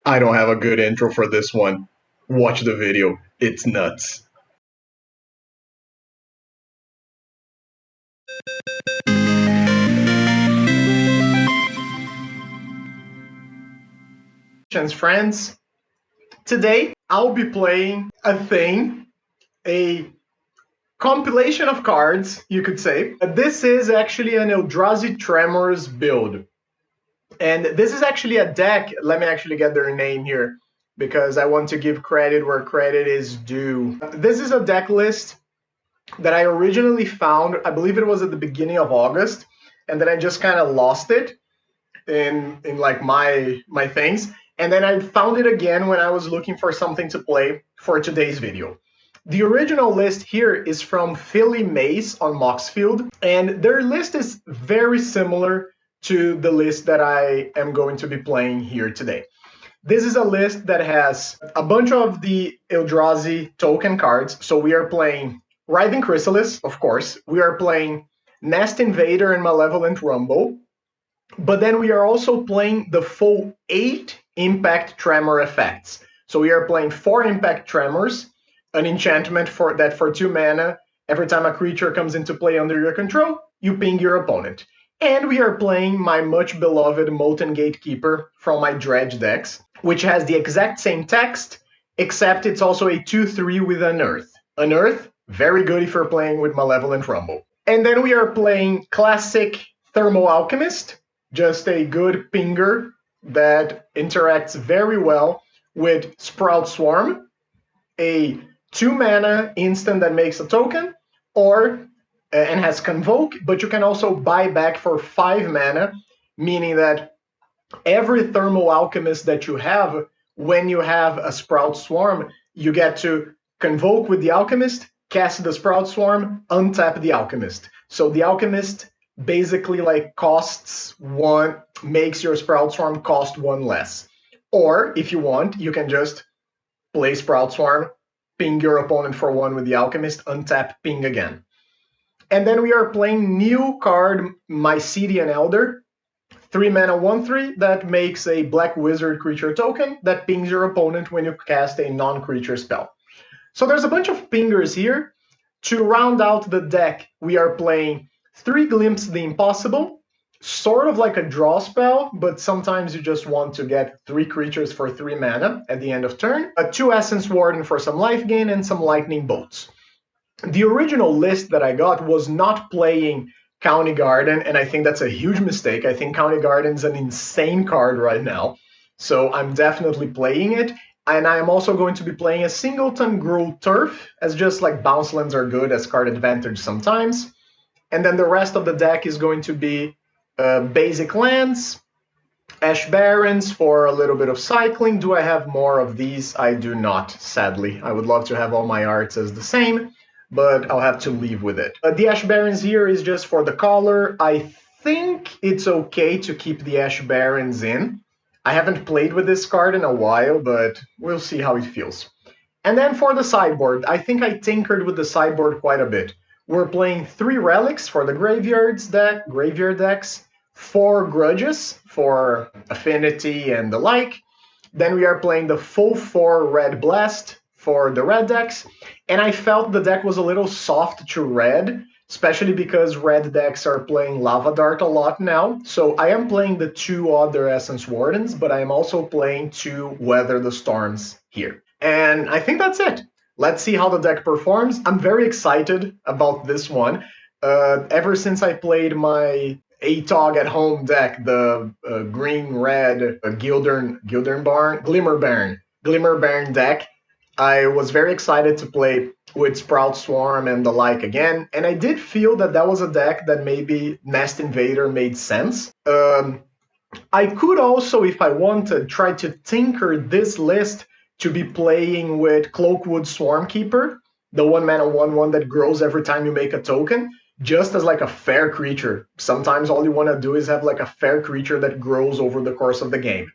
I don't have a good intro for this one. Watch the video. It's nuts. Friends, today I'll be playing a compilation of cards, you could say. This is actually an Eldrazi Tremors build. And this is actually a deck. Let me actually get their name here because I want to give credit where credit is due. This is a deck list that I originally found, I believe it was at the beginning of August, and then I just kind of lost it in like my things. And then I found it again when I was looking for something to play for today's video. The original list here is from Philly Mace on Moxfield, and their list is very similar to the list that I am going to be playing here today. This is a list that has a bunch of the Eldrazi token cards. So we are playing Writhing Chrysalis, of course. We are playing Nest Invader and Malevolent Rumble. But then we are also playing the full 8 Impact Tremor effects. So we are playing 4 Impact Tremors, an enchantment for 2 mana. Every time a creature comes into play under your control, you ping your opponent. And we are playing my much beloved Molten Gatekeeper from my Dredge decks, which has the exact same text, except it's also a 2/3 with Unearth. Unearth, very good if you're playing with Malevolent Rumble. And then we are playing classic Thermal Alchemist, just a good pinger that interacts very well with Sprout Swarm, a 2 mana instant that makes a token, and has Convoke, but you can also buy back for 5 mana, meaning that every Thermal Alchemist that you have, when you have a Sprout Swarm, you get to Convoke with the Alchemist, cast the Sprout Swarm, untap the Alchemist. So the Alchemist basically like costs 1, makes your Sprout Swarm cost 1 less. Or if you want, you can just play Sprout Swarm, ping your opponent for 1 with the Alchemist, untap, ping again. And then we are playing new card, Mycelian Elder, 3 mana 1/3 that makes a black wizard creature token that pings your opponent when you cast a non-creature spell. So there's a bunch of pingers here. To round out the deck, we are playing 3 Glimpse the Impossible, sort of like a draw spell, but sometimes you just want to get 3 creatures for 3 mana at the end of turn, 2 Essence Warden for some life gain, and some Lightning Bolts. The original list that I got was not playing County Garden, and I think that's a huge mistake. I think County Garden's an insane card right now, so I'm definitely playing it. And I'm also going to be playing a Singleton Grow Turf, as just like bounce lands are good as card advantage sometimes. And then the rest of the deck is going to be basic lands, Ash Barrens for a little bit of cycling. Do I have more of these? I do not, sadly. I would love to have all my arts as the same, but I'll have to leave with it. The Ash Barrens here is just for the color. I think it's okay to keep the Ash Barrens in. I haven't played with this card in a while, but we'll see how it feels. And then for the sideboard, I think I tinkered with the sideboard quite a bit. We're playing 3 Relics for the graveyard decks, 4 Grudges for Affinity and the like. Then we are playing the full 4 Red Blast for the red decks, and I felt the deck was a little soft to red, especially because red decks are playing Lava Dart a lot now. So I am playing the 2 other Essence Wardens, but I am also playing 2 Weather the Storms here. And I think that's it. Let's see how the deck performs. I'm very excited about this one. Ever since I played my ATOG at home deck, the green-red Glimmerbarn deck, I was very excited to play with Sprout Swarm and the like again, and I did feel that that was a deck that maybe Nest Invader made sense. I could also, if I wanted, try to tinker this list to be playing with Cloakwood Swarmkeeper, the 1 mana 1/1 that grows every time you make a token, just as like a fair creature. Sometimes all you want to do is have like a fair creature that grows over the course of the game.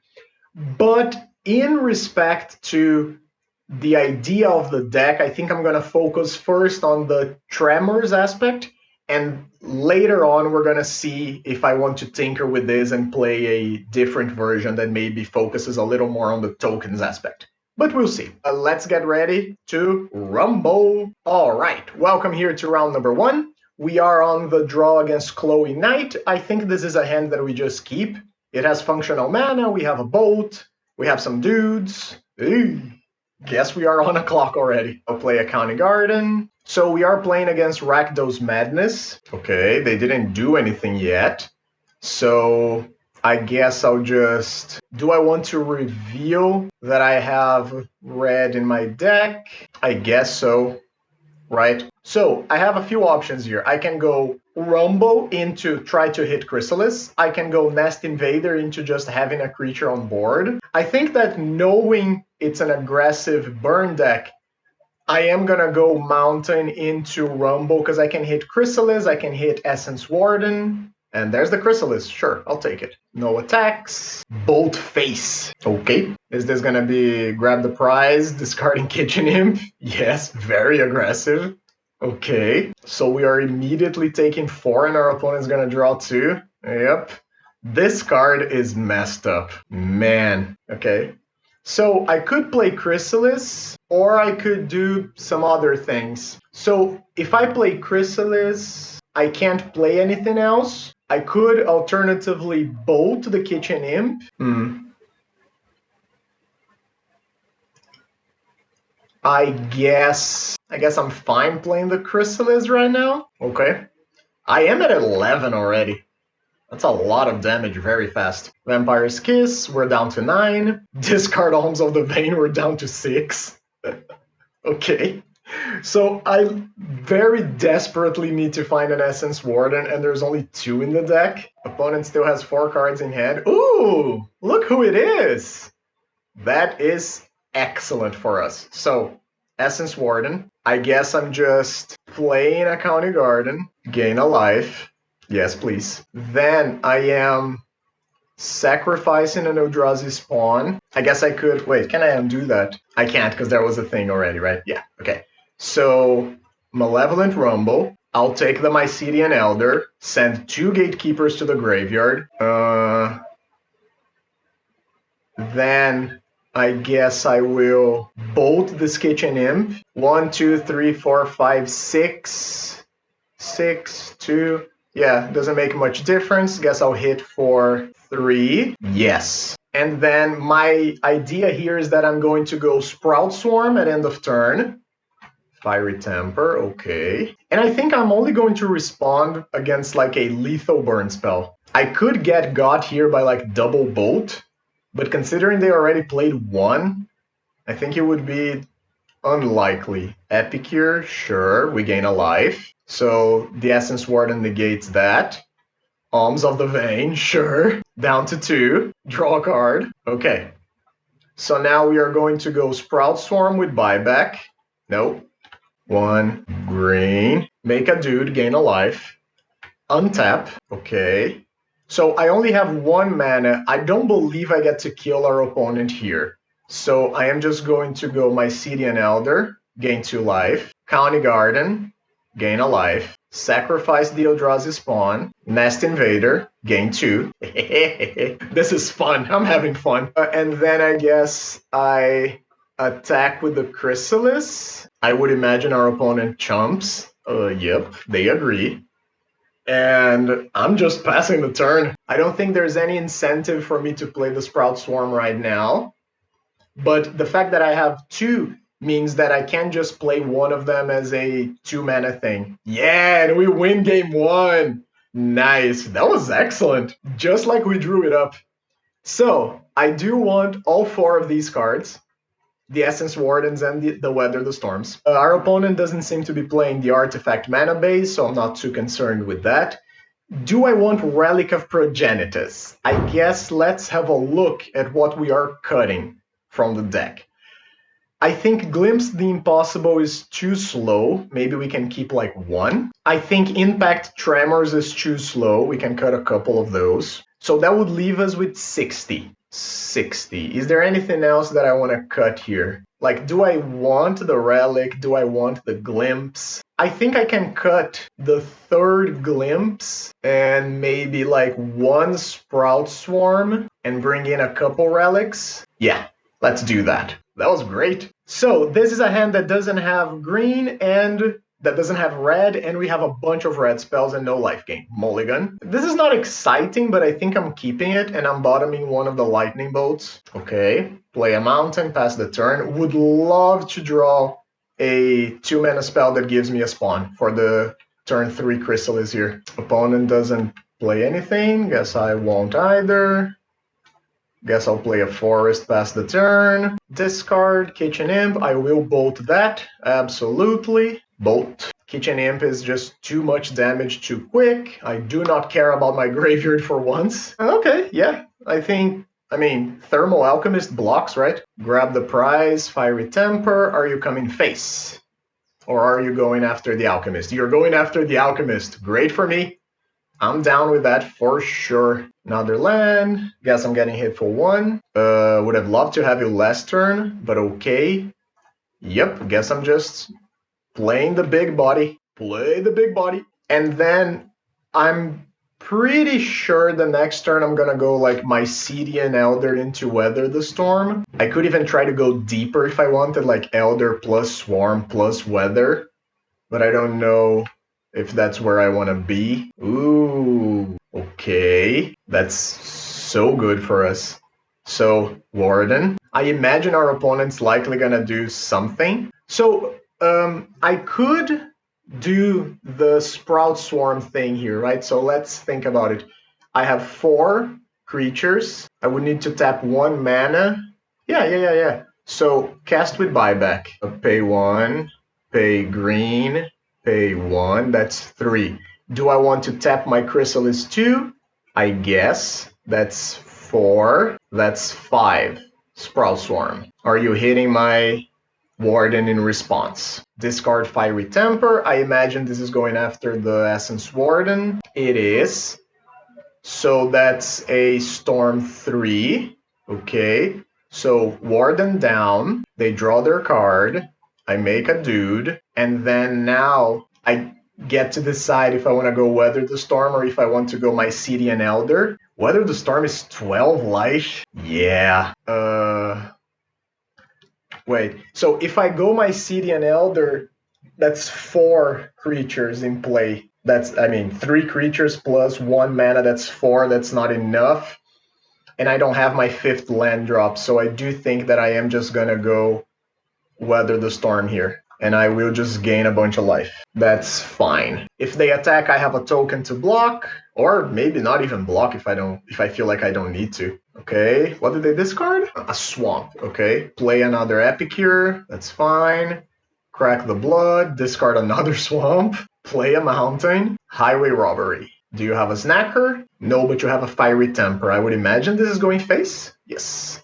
But in respect to the idea of the deck, I think I'm going to focus first on the Tremors aspect And later on, we're going to see if I want to tinker with this and play a different version that maybe focuses a little more on the tokens aspect. But we'll see. Let's get ready to rumble. All right, welcome here to round number 1. We are on the draw against Chloe Knight. I think this is a hand that we just keep. It has functional mana, we have a bolt, we have some dudes. Ooh, guess we are on a clock already. I'll play a County Garden. So we are playing against Rakdos Madness. Okay, they didn't do anything yet. So I guess I'll just... Do I want to reveal that I have red in my deck? I guess so, right? So I have a few options here. I can go Rumble into try to hit Chrysalis. I can go Nest Invader into just having a creature on board. I think that knowing it's an aggressive burn deck, I am gonna go Mountain into Rumble because I can hit Chrysalis, I can hit Essence Warden, and there's the Chrysalis. Sure, I'll take it. No attacks. Bolt Face. Okay. Is this gonna be grab the prize, discarding Kitchen Imp? Yes, very aggressive. Okay. So we are immediately taking 4 and our opponent's gonna draw 2. Yep. This card is messed up. Man. Okay. So I could play Chrysalis, or I could do some other things. So if I play Chrysalis, I can't play anything else. I could alternatively bolt the Kitchen Imp. I guess I'm fine playing the Chrysalis right now. Okay. I am at 11 already. That's a lot of damage very fast. Vampire's Kiss, we're down to 9. Discard Alms of the Vein, we're down to 6. Okay. So I very desperately need to find an Essence Warden, and there's only 2 in the deck. Opponent still has 4 cards in hand. Ooh, look who it is! That is excellent for us. So, Essence Warden. I guess I'm just playing a County Garden, gain a life. Yes, please. Then I am sacrificing an Eldrazi Spawn. I guess I could... Wait, can I undo that? I can't because there was a thing already, right? Yeah, okay. So, Malevolent Rumble. I'll take the Mycelian Elder, send 2 Gatekeepers to the graveyard. Then I guess I will bolt this Kitchen Imp. 1, 2, 3, 4, 5, 6. 6, 2... Yeah, doesn't make much difference. Guess I'll hit for 3. Yes. And then my idea here is that I'm going to go Sprout Swarm at end of turn. Fiery Temper, okay. And I think I'm only going to respond against like a lethal burn spell. I could get got here by like double bolt, but considering they already played 1, I think it would be unlikely. Epicure, sure, we gain a life. So the Essence Warden negates that. Alms of the Vein, sure. Down to 2. Draw a card. Okay. So now we are going to go Sprout Swarm with buyback. Nope. 1 green. Make a dude, gain a life. Untap. Okay. So I only have 1 mana. I don't believe I get to kill our opponent here. So I am just going to go Mycelian Elder, gain 2 life. County Garden, gain a life. Sacrifice the Eldrazi Spawn. Nest Invader, gain 2. This is fun. I'm having fun. And then I guess I attack with the Chrysalis. I would imagine our opponent chumps. Yep, they agree. And I'm just passing the turn. I don't think there's any incentive for me to play the Sprout Swarm right now. But the fact that I have 2 means that I can just play one of them as a 2-mana thing. Yeah, and we win game 1. Nice. That was excellent. Just like we drew it up. So, I do want all 4 of these cards. The Essence Wardens and the Weather the Storms. Our opponent doesn't seem to be playing the Artifact mana base, so I'm not too concerned with that. Do I want Relic of Progenitus? I guess let's have a look at what we are cutting from the deck. I think Glimpse the Impossible is too slow. Maybe we can keep like 1. I think Impact Tremors is too slow. We can cut a couple of those. So that would leave us with 60. 60. Is there anything else that I want to cut here? Like, do I want the Relic? Do I want the Glimpse? I think I can cut the third glimpse and maybe like one sprout swarm and bring in a couple relics. Yeah, let's do that. That was great. So this is a hand that doesn't have green and that doesn't have red, and we have a bunch of red spells and no life gain. Mulligan. This is not exciting, but I think I'm keeping it, and I'm bottoming one of the lightning bolts. Okay, play a mountain, pass the turn. Would love to draw a 2-mana spell that gives me a spawn for the turn 3 Chrysalis here. Opponent doesn't play anything. Guess I won't either. Guess I'll play a forest past the turn. Discard Kitchen Imp. I will bolt that. Absolutely. Bolt. Kitchen Imp is just too much damage too quick. I do not care about my graveyard for once. Okay, yeah. I mean, Thermal Alchemist blocks, right? Grab the prize, Fiery Temper. Are you coming face? Or are you going after the Alchemist? You're going after the Alchemist. Great for me. I'm down with that for sure. Another land. Guess I'm getting hit for 1. Would have loved to have you last turn, but okay. Yep, guess I'm just playing the big body. Play the big body. And then I'm pretty sure the next turn I'm gonna go like Mycelian Elder into Weather the Storm. I could even try to go deeper if I wanted, like Elder plus Swarm plus Weather, but I don't know if that's where I want to be. Ooh, okay. That's so good for us. So, Warden. I imagine our opponent's likely gonna do something. So, I could do the Sprout Swarm thing here, right? So let's think about it. I have 4 creatures. I would need to tap 1 mana. Yeah. So cast with buyback. Pay 1, pay green, pay 1. That's 3. Do I want to tap my Chrysalis 2? I guess. That's 4. That's 5. Sprout Swarm. Are you hitting my Warden in response? Discard Fiery Temper. I imagine this is going after the Essence Warden. It is. So that's a Storm 3. Okay. So Warden down. They draw their card. I make a dude. And then now I get to decide if I want to go Weather the Storm or if I want to go Mycelian Elder. Weather the Storm is 12 life. Yeah. Wait, so if I go Mycelian Elder, that's 4 creatures in play. That's, 3 creatures plus 1 mana, that's 4, that's not enough. And I don't have my 5th land drop, so I do think that I am just gonna go Weather the Storm here. And I will just gain a bunch of life. That's fine. If they attack, I have a token to block, or maybe not even block if I feel like I don't need to. Okay, what did they discard? A swamp, okay. Play another Epicure, that's fine. Crack the blood, discard another swamp. Play a mountain. Highway robbery. Do you have a snacker? No, but you have a fiery temper. I would imagine this is going face? Yes.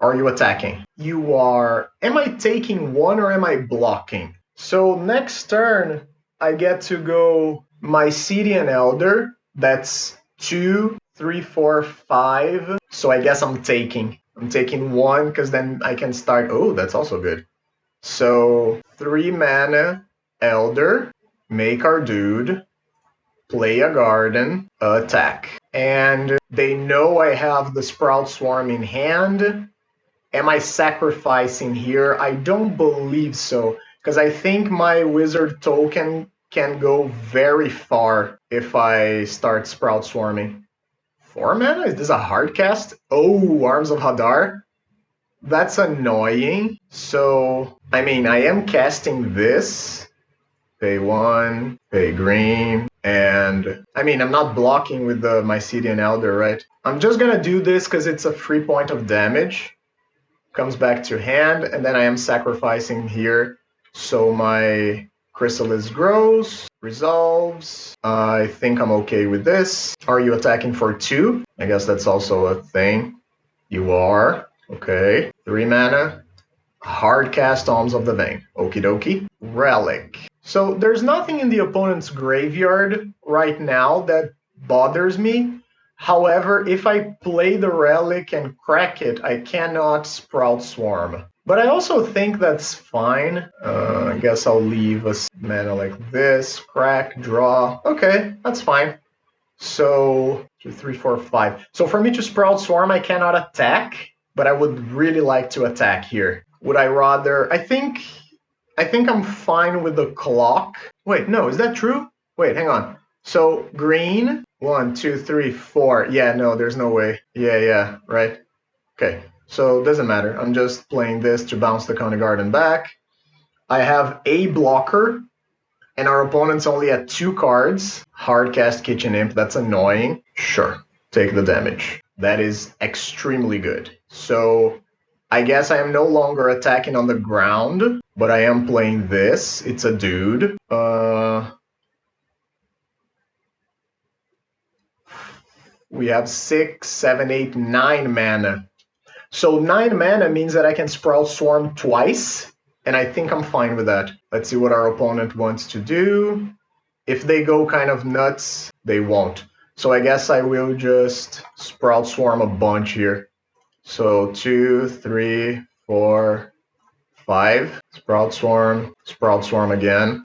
Are you attacking? You are. Am I taking 1 or am I blocking? So next turn, I get to go Mycelian Elder. That's 2, 3, 4, 5. So I guess I'm taking. I'm taking 1 because then I can start. Oh, that's also good. So 3 mana, Elder, make our dude, play a garden, attack. And they know I have the Sprout Swarm in hand. Am I sacrificing here? I don't believe so, because I think my wizard token can go very far if I start Sprout Swarming. 4 mana? Is this a hard cast? Oh, Arms of Hadar. That's annoying. So, I am casting this. Pay 1, pay green, and I'm not blocking with the Mycelian Elder, right? I'm just gonna do this because it's a free point of damage. Comes back to hand, and then I am sacrificing here. So my Chrysalis grows, resolves. I think I'm okay with this. Are you attacking for 2? I guess that's also a thing. You are. Okay. 3 mana. Hard cast Alms of the Vein. Okie dokie. Relic. So there's nothing in the opponent's graveyard right now that bothers me. However, if I play the relic and crack it, I cannot Sprout Swarm. But I also think that's fine. I guess I'll leave a mana like this, crack, draw. Okay, that's fine. So 2, 3, 4, 5. So for me to Sprout Swarm, I cannot attack, but I would really like to attack here. Would I rather? I think I'm fine with the clock. Wait, no, is that true? Wait, hang on. So green, 1, 2, 3, 4. Yeah, no, there's no way. Yeah, right. Okay, so it doesn't matter. I'm just playing this to bounce the Coney Garden back. I have a blocker, and our opponent's only at 2 cards. Hardcast Kitchen Imp, that's annoying. Sure, take the damage. That is extremely good. So I guess I am no longer attacking on the ground, but I am playing this. It's a dude. We have 6, 7, 8, 9 mana. So 9 mana means that I can Sprout Swarm twice, and I think I'm fine with that. Let's see what our opponent wants to do. If they go kind of nuts, they won't. So I guess I will just Sprout Swarm a bunch here. So 2, 3, 4, 5. Sprout Swarm again.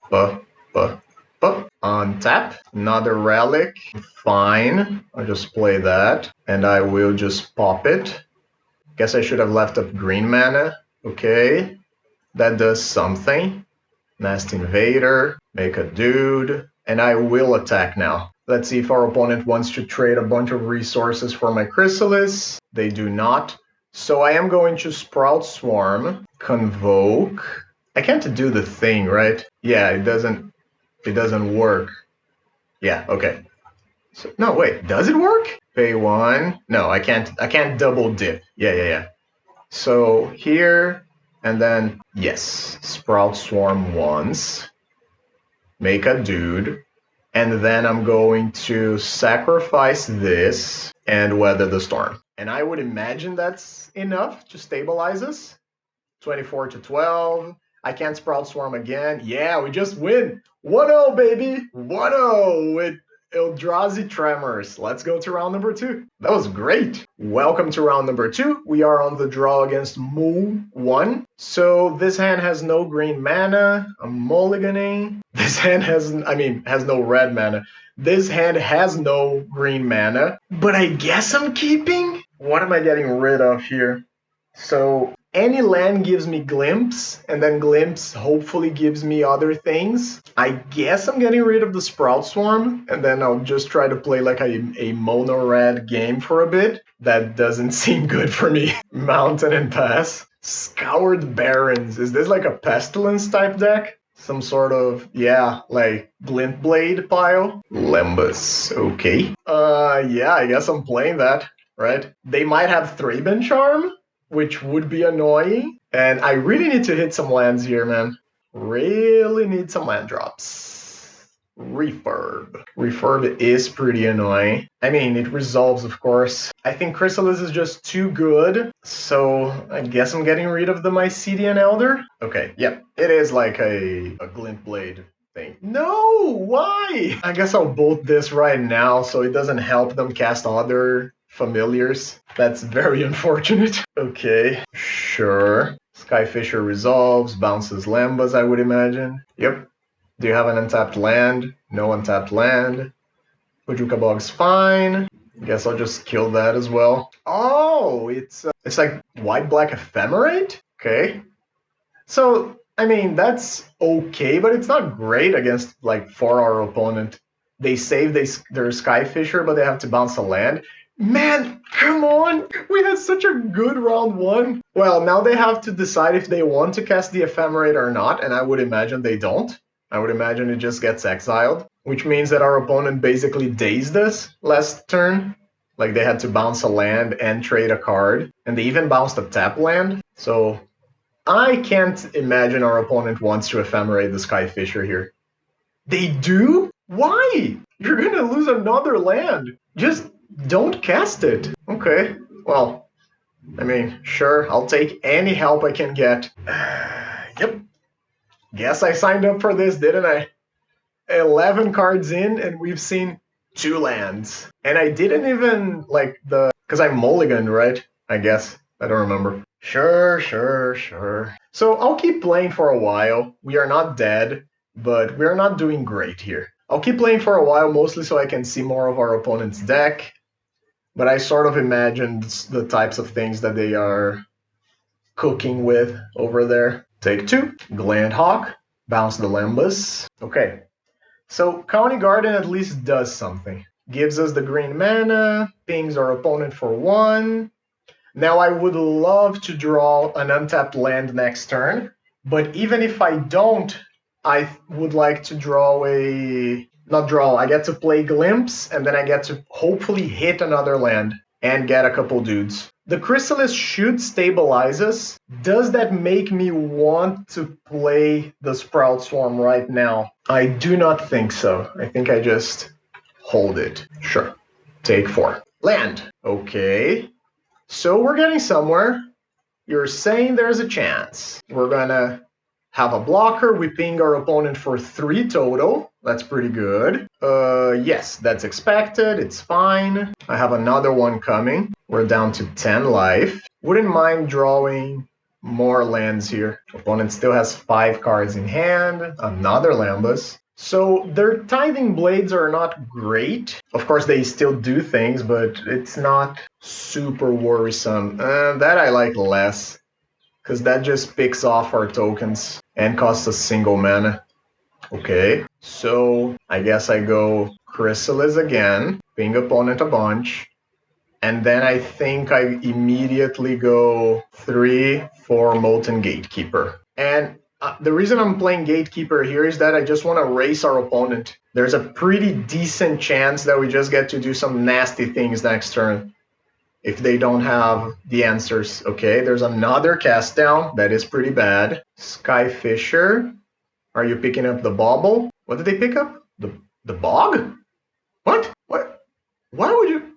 Untap. Another relic. Fine. I'll just play that. And I will just pop it. Guess I should have left up green mana. Okay. That does something. Nest Invader. Make a dude. And I will attack now. Let's see if our opponent wants to trade a bunch of resources for my Chrysalis. They do not. So I am going to Sprout Swarm. Convoke. I can't do the thing, right? Yeah, it doesn't work. Yeah, okay. So, no, wait, does it work? Pay 1. No, I can't double dip. Yeah. So here, and then, yes, Sprout Swarm once. Make a dude. And then I'm going to sacrifice this and Weather the Storm. And I would imagine that's enough to stabilize us. 24 to 12. I can't Sprout Swarm again. Yeah, we just win. 1-0, baby. 1-0 with Eldrazi Tremors. Let's go to round number 2. That was great. Welcome to round number 2. We are on the draw against Moo 1. So this hand has no green mana. I'm mulliganing. This hand has no red mana. This hand has no green mana. But I guess I'm keeping? What am I getting rid of here? So any land gives me Glimpse, and then Glimpse hopefully gives me other things. I guess I'm getting rid of the Sprout Swarm, and then I'll just try to play like a mono-red game for a bit. That doesn't seem good for me. Mountain and Pass. Scoured Barrens. Is this like a Pestilence type deck? Some sort of, yeah, like Glint Blade pile? Lembas. Okay. Yeah, I guess I'm playing that, right? They might have Thraben Charm, which would be annoying. And I really need to hit some lands here, man. Really need some land drops. Refurb. Refurb is pretty annoying. I mean, it resolves, of course. I think Chrysalis is just too good, so I guess I'm getting rid of the Mycelian Elder. Okay, yep. It is like a Glint Blade thing. No! Why? I guess I'll bolt this right now so it doesn't help them cast other familiars. That's very unfortunate. Okay, sure. Skyfisher resolves, bounces Lambas, I would imagine. Yep. Do you have an untapped land? No untapped land. Ujuka Bog's fine. Guess I'll just kill that as well. Oh, it's like white-black Ephemerate? Okay. So, I mean, that's okay, but it's not great against, like, for our opponent. They save their Skyfisher, but they have to bounce a land. Man, come on! We had such a good round 1. Well, now they have to decide if they want to cast the Ephemerate or not, and I would imagine they don't. I would imagine it just gets exiled, which means that our opponent basically dazed us last turn. Like, they had to bounce a land and trade a card, and they even bounced a tap land. So I can't imagine our opponent wants to Ephemerate the Skyfisher here. They do? Why? You're gonna lose another land. Just don't cast it. Okay, well, I mean, sure, I'll take any help I can get. Yep. Guess I signed up for this, didn't I? 11 cards in, and we've seen 2 lands. And I didn't even, like, because I mulliganed, right? I guess. I don't remember. Sure. So I'll keep playing for a while. We are not dead, but we're not doing great here. I'll keep playing for a while, mostly so I can see more of our opponent's deck. But I sort of imagined the types of things that they are cooking with over there. Take 2. Glandhawk. Bounce the Lembas. Okay. So County Garden at least does something. Gives us the green mana, pings our opponent for 1. Now I would love to draw an untapped land next turn, but even if I don't, I would like to draw I get to play Glimpse, and then I get to hopefully hit another land and get a couple dudes. The Chrysalis should stabilize us. Does that make me want to play the Sprout Swarm right now? I do not think so. I think I just hold it. Sure. Take 4. Land. Okay. So we're getting somewhere. You're saying there's a chance. We're gonna have a blocker. We ping our opponent for 3 total. That's pretty good. Yes, that's expected. It's fine. I have another one coming. We're down to 10 life. Wouldn't mind drawing more lands here. Opponent still has 5 cards in hand. Another Lambus. So their Tithing Blades are not great. Of course, they still do things, but it's not super worrisome. That I like less, because that just picks off our tokens and costs a single mana. Okay, so I guess I go Chrysalis again, ping opponent a bunch, and then I think I immediately go 3 for Molten Gatekeeper. And the reason I'm playing Gatekeeper here is that I just want to race our opponent. There's a pretty decent chance that we just get to do some nasty things next turn if they don't have the answers. Okay, there's another cast down. That is pretty bad. Skyfisher. Are you picking up the bauble? What did they pick up? The bog? What? Why would you?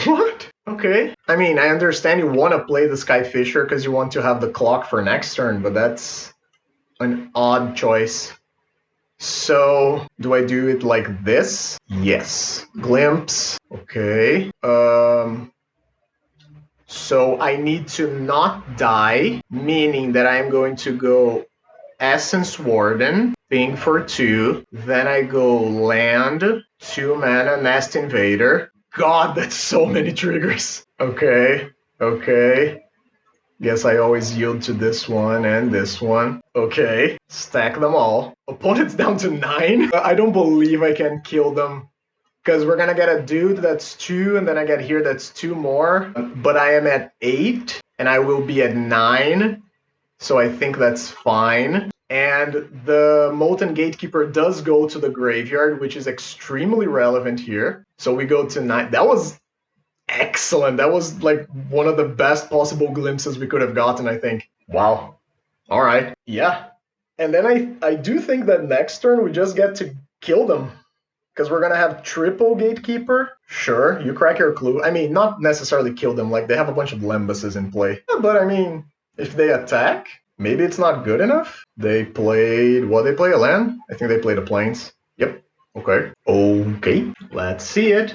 What? Okay. I mean, I understand you want to play the Skyfisher because you want to have the clock for next turn, but that's an odd choice. So, do I do it like this? Yes. Glimpse. Okay. So I need to not die, meaning that I'm going to go Essence Warden, ping for 2. Then I go land, 2 mana, Nest Invader. God, that's so many triggers. Okay. Guess I always yield to this one and this one. Okay, stack them all. Opponent's down to 9. I don't believe I can kill them, because we're gonna get a dude that's 2, and then I get here that's 2 more. But I am at 8, and I will be at 9. So I think that's fine. And the Molten Gatekeeper does go to the graveyard, which is extremely relevant here. So we go to 9. That was excellent. That was like one of the best possible glimpses we could have gotten, I think. Wow. All right. Yeah. And then I do think that next turn we just get to kill them, because we're going to have triple Gatekeeper. Sure, you crack your clue. I mean, not necessarily kill them, like they have a bunch of Lembuses in play. But I mean, if they attack, maybe it's not good enough. They played, what they play, a land? I think they played a Plains. Yep, okay. Okay, let's see it.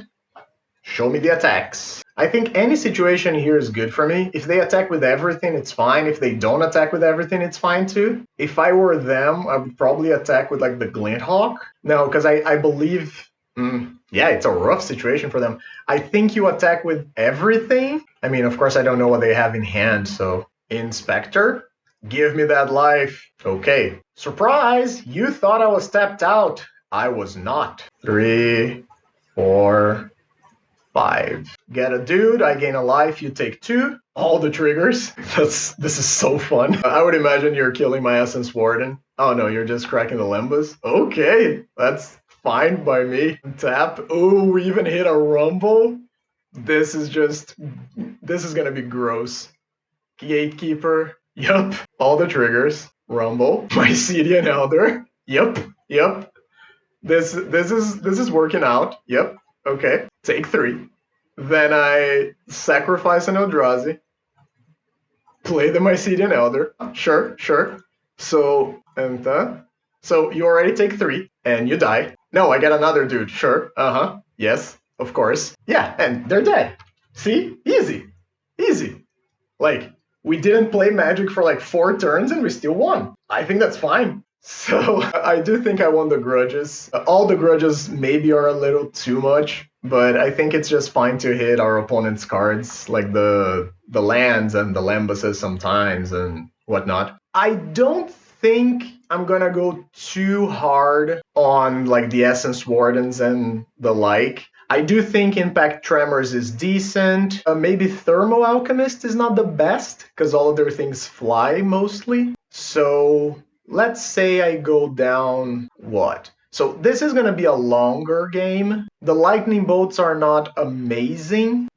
Show me the attacks. I think any situation here is good for me. If they attack with everything, it's fine. If they don't attack with everything, it's fine too. If I were them, I would probably attack with like the Glinthawk. No, because I believe, yeah, it's a rough situation for them. I think you attack with everything. I mean, of course, I don't know what they have in hand, so Inspector, give me that life. Okay. Surprise! You thought I was tapped out. I was not. 3, 4, 5. Get a dude, I gain a life, you take 2. All the triggers. This is so fun. I would imagine you're killing my Essence Warden. Oh no, you're just cracking the Lembas. Okay, that's fine by me. Tap. Oh, we even hit a Rumble. This is gonna be gross. Gatekeeper. Yup. All the triggers. Rumble. Mycelian Elder. Yup. This is working out. Yep. Okay. Take 3. Then I sacrifice an Eldrazi. Play the Mycelian Elder. Sure. So, so you already take 3, and you die. No, I get another dude. Sure. Yes, of course. Yeah, and they're dead. See? Easy. Easy. Like, we didn't play Magic for like 4 turns and we still won. I think that's fine. So I do think I won the grudges. All the grudges maybe are a little too much, but I think it's just fine to hit our opponent's cards, like the lands and the Lambuses sometimes and whatnot. I don't think I'm gonna go too hard on like the Essence Wardens and the like. I do think Impact Tremors is decent. Maybe Thermo Alchemist is not the best, because all of their things fly mostly. So let's say I go down what? So this is going to be a longer game. The lightning bolts are not amazing.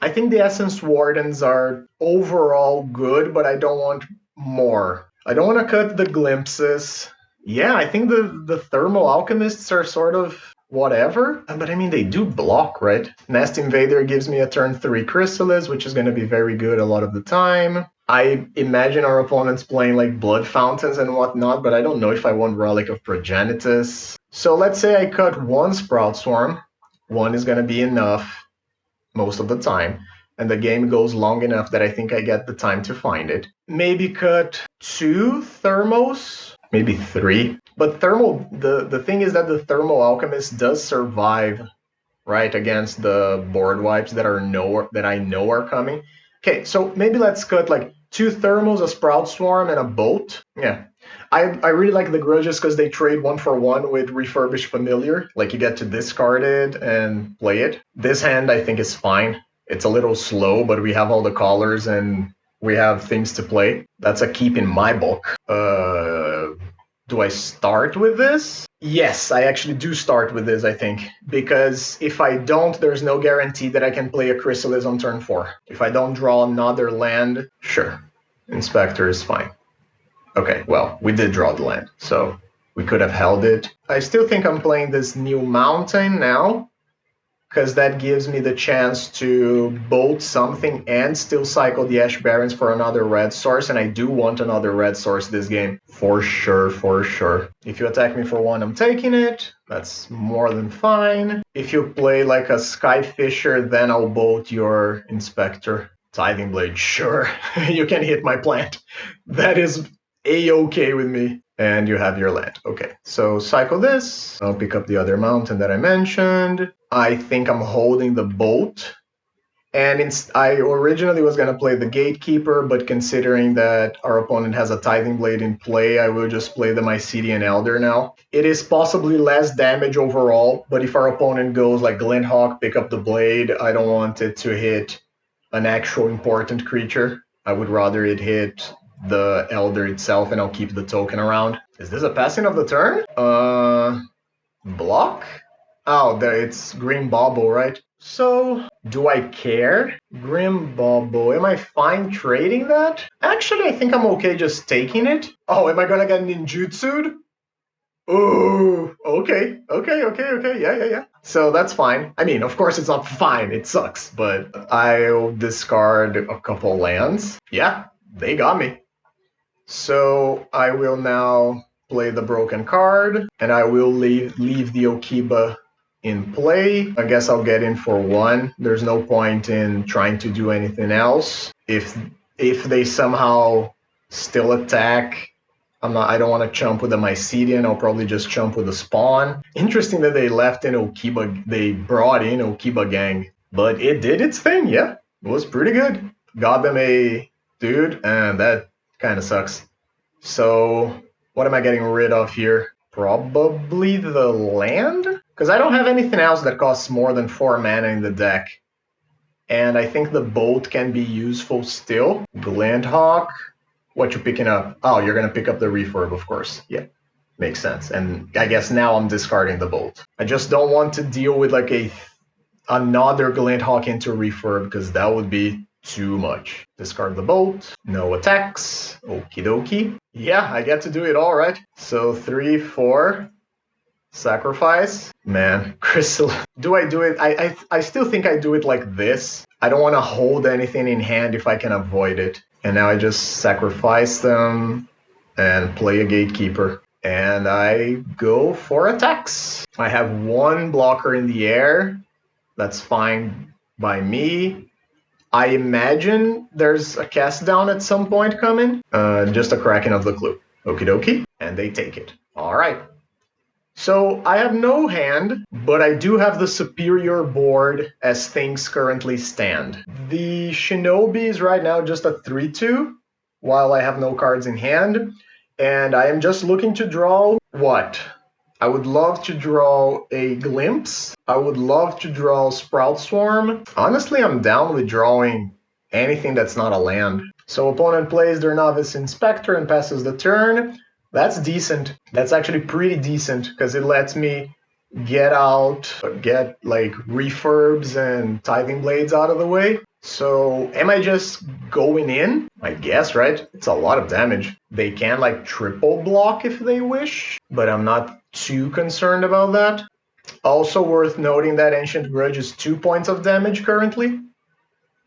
I think the Essence Wardens are overall good, but I don't want more. I don't want to cut the glimpses. Yeah, I think the Thermal Alchemists are sort of whatever. But I mean, they do block, right? Nest Invader gives me a turn 3 Chrysalis, which is going to be very good a lot of the time. I imagine our opponents playing like Blood Fountains and whatnot, but I don't know if I want Relic of Progenitus. So let's say I cut 1 Sprout Swarm. 1 is going to be enough most of the time, and the game goes long enough that I think I get the time to find it. Maybe cut 2 Thermos, maybe 3. But Thermal, the thing is that the Thermal Alchemist does survive, right, against the board wipes that I know are coming. Okay, so maybe let's cut like 2 Thermals, a Sprout Swarm, and a Bolt. Yeah. I really like the grudges because they trade 1-for-1 with Refurbished Familiar. Like, you get to discard it and play it. This hand, I think, is fine. It's a little slow, but we have all the colors and we have things to play. That's a keep in my book. Do I start with this? Yes, I actually do start with this, I think. Because if I don't, there's no guarantee that I can play a Chrysalis on turn 4. If I don't draw another land, sure. Inspector is fine. Okay, well, we did draw the land, so we could have held it. I still think I'm playing this new mountain now, because that gives me the chance to bolt something and still cycle the Ash Barrens for another red source, and I do want another red source this game. For sure, for sure. If you attack me for 1, I'm taking it. That's more than fine. If you play like a Skyfisher, then I'll bolt your Inspector. Tithing Blade, sure. You can hit my plant. That is A-okay with me. And you have your land. Okay, so cycle this. I'll pick up the other mountain that I mentioned. I think I'm holding the bolt. And I originally was going to play the Gatekeeper, but considering that our opponent has a Tithing Blade in play, I will just play the Mycelian Elder now. It is possibly less damage overall, but if our opponent goes like Glinthawk, pick up the blade, I don't want it to hit an actual important creature. I would rather it hit the Elder itself, and I'll keep the token around. Is this a passing of the turn? Block? Oh, it's Grim Bauble, right? So, do I care? Grim Bauble. Am I fine trading that? Actually, I think I'm okay just taking it. Oh, am I gonna get ninjutsu'd? Ooh, okay. Yeah. So that's fine. I mean, of course it's not fine, it sucks, but I'll discard a couple lands. Yeah, they got me. So I will now play the broken card, and I will leave the Okiba in play. I guess I'll get in for 1. There's no point in trying to do anything else. If they somehow still attack, I don't want to chump with the Mycelian. I'll probably just chump with the Spawn. Interesting that they left in Okiba. They brought in Okiba Gang, but it did its thing. Yeah, it was pretty good. Got them a dude, and that kind of sucks. So what am I getting rid of here? Probably the land? Because I don't have anything else that costs more than 4 mana in the deck. And I think the bolt can be useful still. Glinthawk. What you picking up? Oh, you're going to pick up the refurb, of course. Yeah, makes sense. And I guess now I'm discarding the bolt. I just don't want to deal with like another Glinthawk into refurb, because that would be too much. Discard the bolt. No attacks. Okie dokie. Yeah, I get to do it all, right? So 3, 4. Sacrifice. Man, Crystal. Do I do it? I still think I do it like this. I don't want to hold anything in hand if I can avoid it. And now I just sacrifice them and play a Gatekeeper. and I go for attacks. I have one blocker in the air. That's fine by me. I imagine there's a cast down at some point coming. Just a cracking of the clue. Okie dokie. And they take it. All right. So I have no hand, but I do have the superior board as things currently stand. The Shinobi is right now just a 3-2, while I have no cards in hand. And I am just looking to draw what? I would love to draw a Glimpse. I would love to draw Sprout Swarm. Honestly, I'm down with drawing anything that's not a land. So opponent plays their Novice Inspector and passes the turn. That's decent. That's actually pretty decent because it lets me get like refurbs and Tithing Blades out of the way. So am I just going in? I guess, right? It's a lot of damage. They can like triple block if they wish, but I'm not too concerned about that. Also worth noting that Ancient Grudge is 2 points of damage currently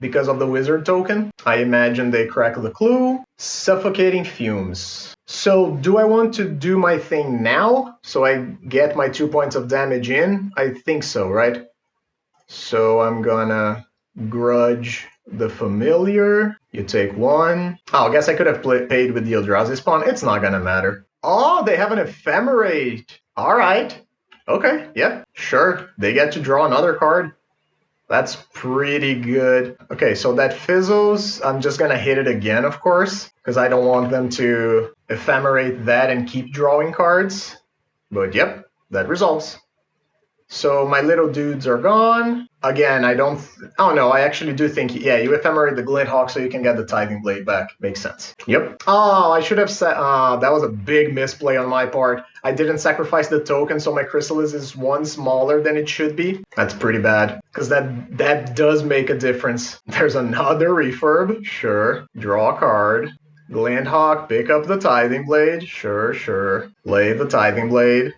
because of the wizard token. I imagine they crack the clue. Suffocating Fumes. So do I want to do my thing now so I get my 2 points of damage in? I think so, right? So I'm gonna Grudge the Familiar. You take one. Oh, I guess I could have paid with the Eldrazi spawn. It's not gonna matter. Oh, they have an Ephemerate. All right. Okay, yeah, sure. They get to draw another card. That's pretty good. Okay, so that fizzles. I'm just gonna hit it again, of course, because I don't want them to ephemerate that and keep drawing cards. But yep, that resolves. So my little dudes are gone. Again, oh no, I actually do think, yeah, you ephemerate the Glinthawk so you can get the Tithing Blade back. Makes sense. Yep. Oh, I should have said, that was a big misplay on my part. I didn't sacrifice the token, so my Chrysalis is one smaller than it should be. That's pretty bad, because that does make a difference. There's another refurb. Sure. Draw a card. Glinthawk, pick up the Tithing Blade. Sure, sure. Play the Tithing Blade.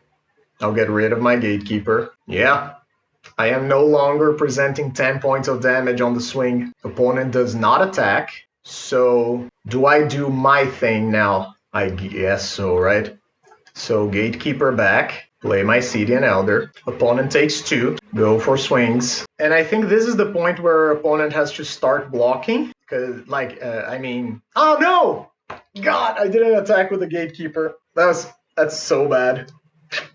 I'll get rid of my Gatekeeper. Yeah. I am no longer presenting 10 points of damage on the swing. Opponent does not attack. So, do I do my thing now? I guess so, right? So, Gatekeeper back. Play my Cedian Elder. Opponent takes 2. Go for swings. And I think this is the point where opponent has to start blocking. Because, oh no! God, I didn't attack with the Gatekeeper. That's so bad.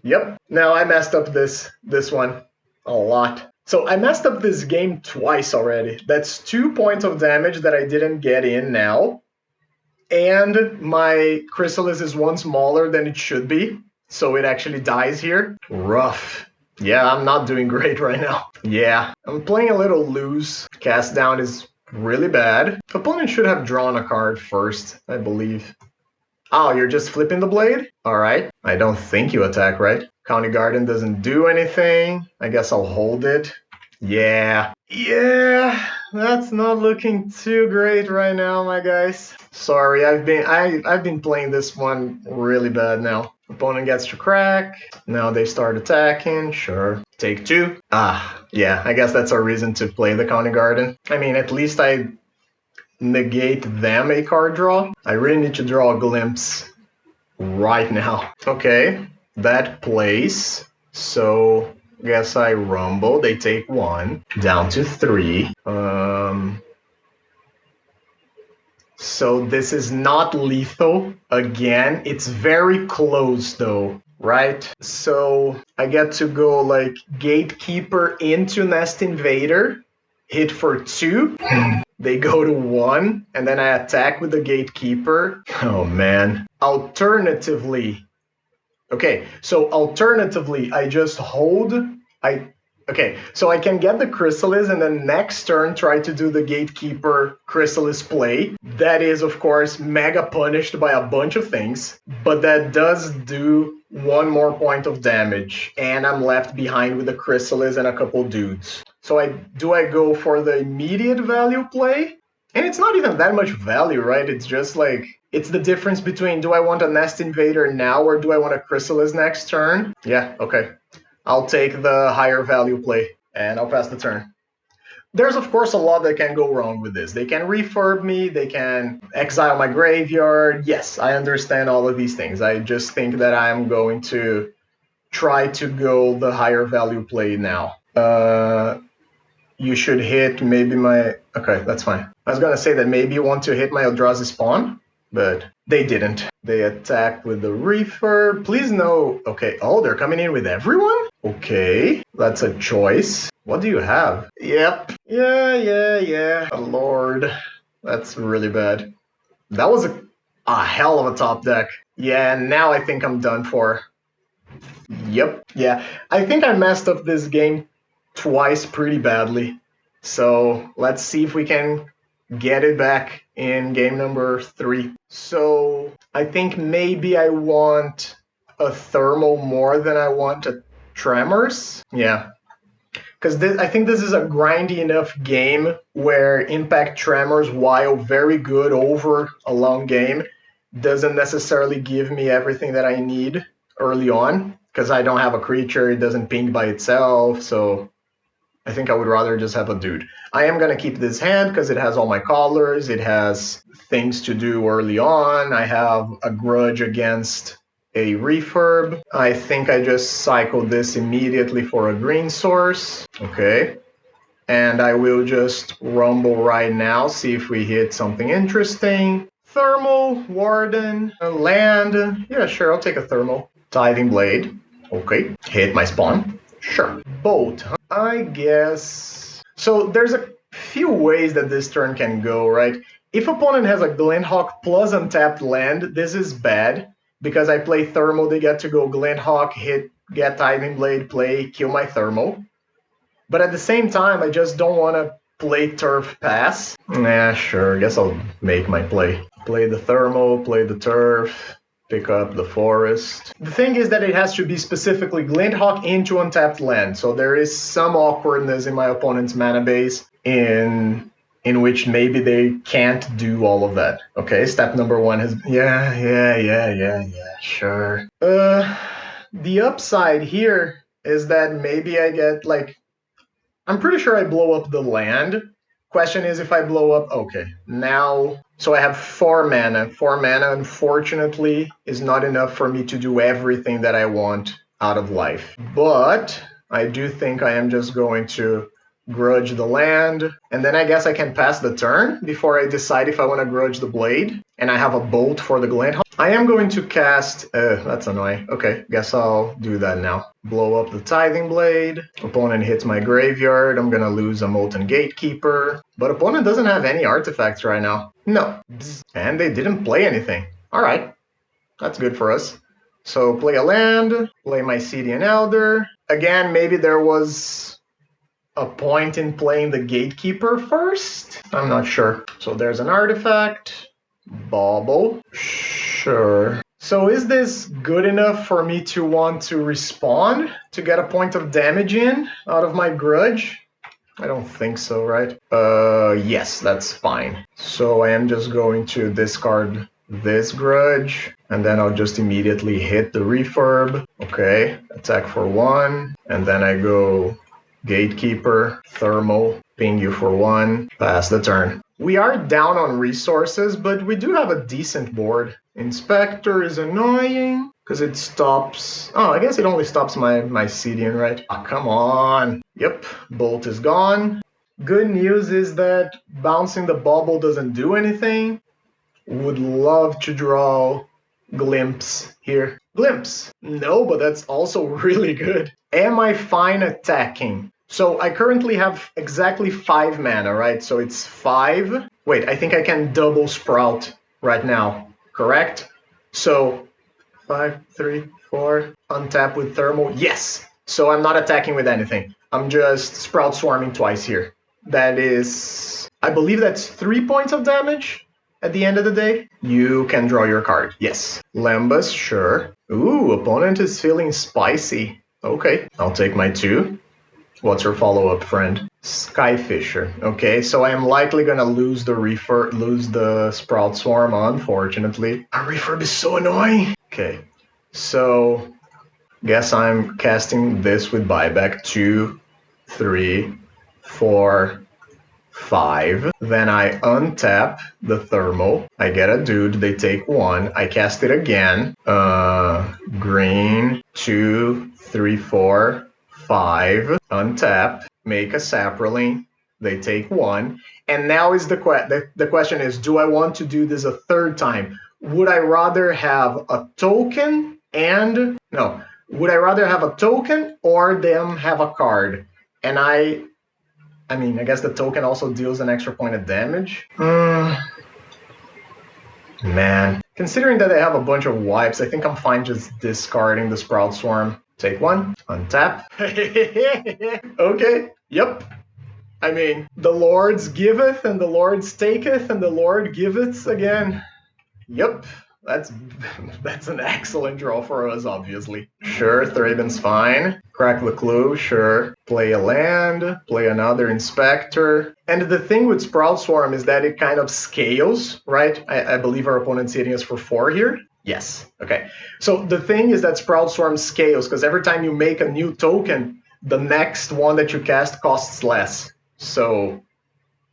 Yep. Now I messed up this one a lot. So I messed up this game twice already. That's 2 points of damage that I didn't get in now. And my Chrysalis is one smaller than it should be. So it actually dies here. Rough. Yeah, I'm not doing great right now. Yeah, I'm playing a little loose. Cast down is really bad. Opponent should have drawn a card first, I believe. Oh, you're just flipping the blade? Alright. I don't think you attack, right? County Garden doesn't do anything. I guess I'll hold it. Yeah. Yeah, that's not looking too great right now, my guys. Sorry, I've been playing this one really bad now. Opponent gets to crack. Now they start attacking. Sure. Take 2. Yeah, I guess that's a reason to play the County Garden. I mean, at least I negate them a card draw. I really need to draw a Glimpse right now. Okay, that plays. So guess I rumble. They take 1. Down to 3. So this is not lethal. Again, it's very close though, right? So I get to go like Gatekeeper into Nest Invader. Hit for 2. They go to 1, and then I attack with the Gatekeeper. Oh man. Alternatively, I just hold. So I can get the Chrysalis and then next turn try to do the Gatekeeper Chrysalis play. That is, of course, mega punished by a bunch of things, but that does do 1 more point of damage, and I'm left behind with the Chrysalis and a couple dudes. So do I go for the immediate value play? And it's not even that much value, right? It's just like, it's the difference between do I want a Nest Invader now or do I want a Chrysalis next turn? Yeah, okay. I'll take the higher value play and I'll pass the turn. There's of course a lot that can go wrong with this. They can refurb me, they can exile my graveyard. Yes, I understand all of these things. I just think that I'm going to try to go the higher value play now. You should hit maybe my... Okay, that's fine. I was gonna say that maybe you want to hit my Eldrazi spawn, but they didn't. They attacked with the refurb. Please no... Okay, oh, they're coming in with everyone? Okay, that's a choice. What do you have? Yep. Yeah. Lord, that's really bad. That was a hell of a top deck. Yeah, now I think I'm done for. Yep. Yeah, I think I messed up this game twice pretty badly. So let's see if we can get it back in game number 3. So I think maybe I want a thermal more than I want a tremors. Yeah. Because I think this is a grindy enough game where Impact Tremors, while very good over a long game, doesn't necessarily give me everything that I need early on. Because I don't have a creature, it doesn't ping by itself, so I think I would rather just have a dude. I am going to keep this hand because it has all my colors, it has things to do early on, I have a grudge against a refurb. I think I just cycled this immediately for a green source. Okay. And I will just rumble right now, see if we hit something interesting. Thermal, Warden, land. Yeah, sure, I'll take a thermal. Tithing Blade. Okay. Hit my spawn. Sure. Bolt. I guess... So there's a few ways that this turn can go, right? If opponent has a Glenhawk plus untapped land, this is bad. Because I play Thermal, they get to go Glenhawk, hit, get Tithing Blade, play, kill my Thermal. But at the same time, I just don't want to play Turf Pass. Nah, sure, guess I'll make my play. Play the Thermal, play the Turf, pick up the Forest. The thing is that it has to be specifically Glenhawk into untapped land, so there is some awkwardness in my opponent's mana base in which maybe they can't do all of that. Okay, step number 1 is... Yeah, sure. The upside here is that maybe I get, like... I'm pretty sure I blow up the land. Question is if I blow up... Okay, now... So I have 4 mana. 4 mana, unfortunately, is not enough for me to do everything that I want out of life. But I do think I am just going to grudge the land, and then I guess I can pass the turn before I decide if I want to grudge the blade, and I have a bolt for the Glenhawk. I am going to cast... that's annoying. Okay, guess I'll do that now. Blow up the Tithing Blade. Opponent hits my graveyard. I'm gonna lose a Molten Gatekeeper. But opponent doesn't have any artifacts right now. No. And they didn't play anything. Alright. That's good for us. So play a land, play my Mycelian Elder. Again, maybe there was a point in playing the Gatekeeper first? I'm not sure. So there's an artifact. Bauble. Sure. So is this good enough for me to want to respond to get a point of damage in out of my grudge? I don't think so, right? Yes, that's fine. So I am just going to discard this grudge, and then I'll just immediately hit the refurb. Okay, attack for 1, and then I go Gatekeeper, Thermal, ping you for 1, pass the turn. We are down on resources, but we do have a decent board. Inspector is annoying, because it stops... Oh, I guess it only stops my Mycelian, right? Ah, come on! Yep, Bolt is gone. Good news is that bouncing the bubble doesn't do anything. Would love to draw Glimpse here. Glimpse! No, but that's also really good. Am I fine attacking? So I currently have exactly 5 mana, right? So it's 5. Wait, I think I can double Sprout right now, correct? So 5, 3, 4, untap with Thermal. Yes! So I'm not attacking with anything. I'm just Sprout Swarming twice here. That is... I believe that's 3 points of damage at the end of the day. You can draw your card. Yes. Lembas, sure. Ooh, opponent is feeling spicy. Okay, I'll take my 2. What's her follow-up, friend? Skyfisher. Okay, so I am likely gonna lose the Sprout Swarm, unfortunately. A refurb is so annoying! Okay, so... Guess I'm casting this with buyback. 2, 3, 4, 5. Then I untap the thermal. I get a dude, they take 1. I cast it again. Green, 2, 3, 4, 5. Untap, make a sapling. They take 1. And now is the question is, do I want to do this a third time? Would I rather have a token would I rather have a token or them have a card? And I mean, I guess the token also deals an extra point of damage. Man. Considering that I have a bunch of wipes, I think I'm fine just discarding the Sprout Swarm. Take 1, untap. Okay, yep. I mean, the Lords giveth, and the Lords taketh, and the Lord giveth again. Yep, that's an excellent draw for us, obviously. Sure, Thraben's fine. Crack the clue, sure. Play a land, play another Inspector. And the thing with Sprout Swarm is that it kind of scales, right? I believe our opponent's hitting us for 4 here. Yes, okay. So the thing is that Sprout Swarm scales, because every time you make a new token, the next one that you cast costs less. So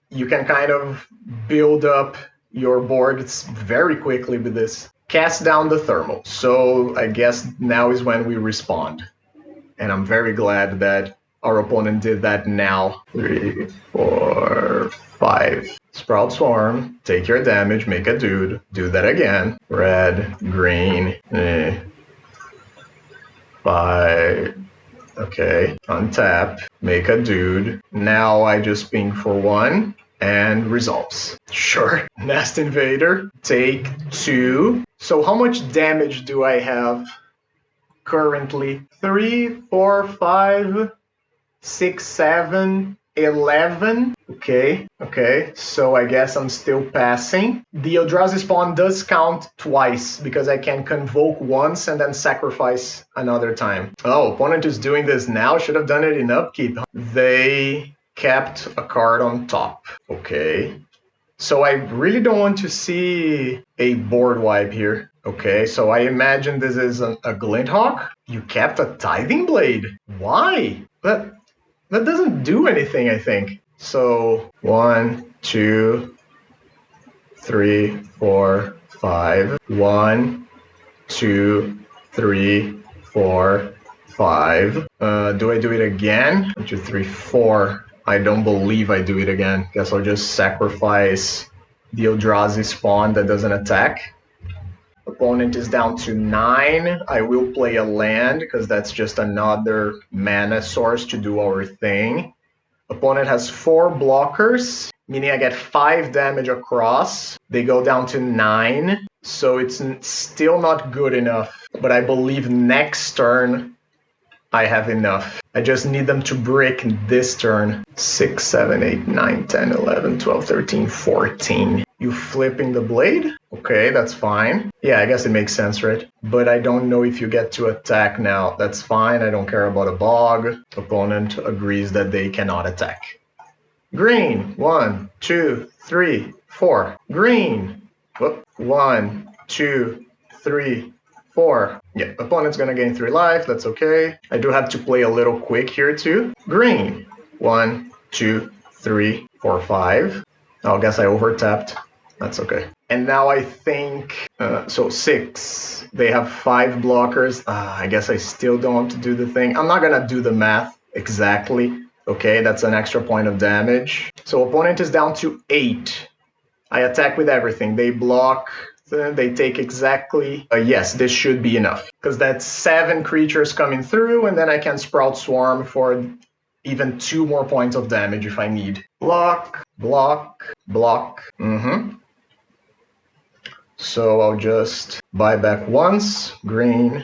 you can kind of build up your board very quickly with this. Cast down the thermal. So I guess now is when we respond. And I'm very glad that our opponent did that now. 3, 4, 5. Sprout Swarm, take your damage, make a dude. Do that again. Red, green, 5. Okay, untap, make a dude. Now I just ping for 1 and resolves. Sure, Nest Invader, take 2. So how much damage do I have currently? 3, 4, 5, 6, 7, 11. Okay, so I guess I'm still passing. The Eldrazi spawn does count twice because I can convoke once and then sacrifice another time. Oh, opponent is doing this now. Should have done it in upkeep. They kept a card on top. Okay. So I really don't want to see a board wipe here. Okay, so I imagine this is a Glinthawk. You kept a Tithing Blade. Why? That doesn't do anything, I think. So 1, 2, 3, 4, 5. 1, 2, 3, 4, 5. Do I do it again? 1, 2, 3, 4. I don't believe I do it again. Guess I'll just sacrifice the Eldrazi spawn that doesn't attack. Opponent is down to 9. I will play a land because that's just another mana source to do our thing. Opponent has 4 blockers, meaning I get 5 damage across. They go down to 9, so it's still not good enough. But I believe next turn I have enough. I just need them to break this turn. 6, 7, 8, 9, 10, 11, 12, 13, 14. You flipping the blade? Okay, that's fine. Yeah, I guess it makes sense, right? But I don't know if you get to attack now. That's fine, I don't care about a bog. Opponent agrees that they cannot attack. Green, 1, 2, 3, 4. Green, 1, 2, 3, 4. Yeah, opponent's gonna gain 3 life, that's okay. I do have to play a little quick here too. Green, 1, 2, 3, 4, 5. Oh, I guess I overtapped. That's okay. And now I think, so 6. They have 5 blockers. I guess I still don't want to do the thing. I'm not gonna do the math exactly. Okay, that's an extra point of damage. So opponent is down to 8. I attack with everything. They block, they take exactly... yes, this should be enough. Because that's 7 creatures coming through, and then I can Sprout Swarm for even 2 more points of damage if I need. Block, block, block. So I'll just buy back once. Green,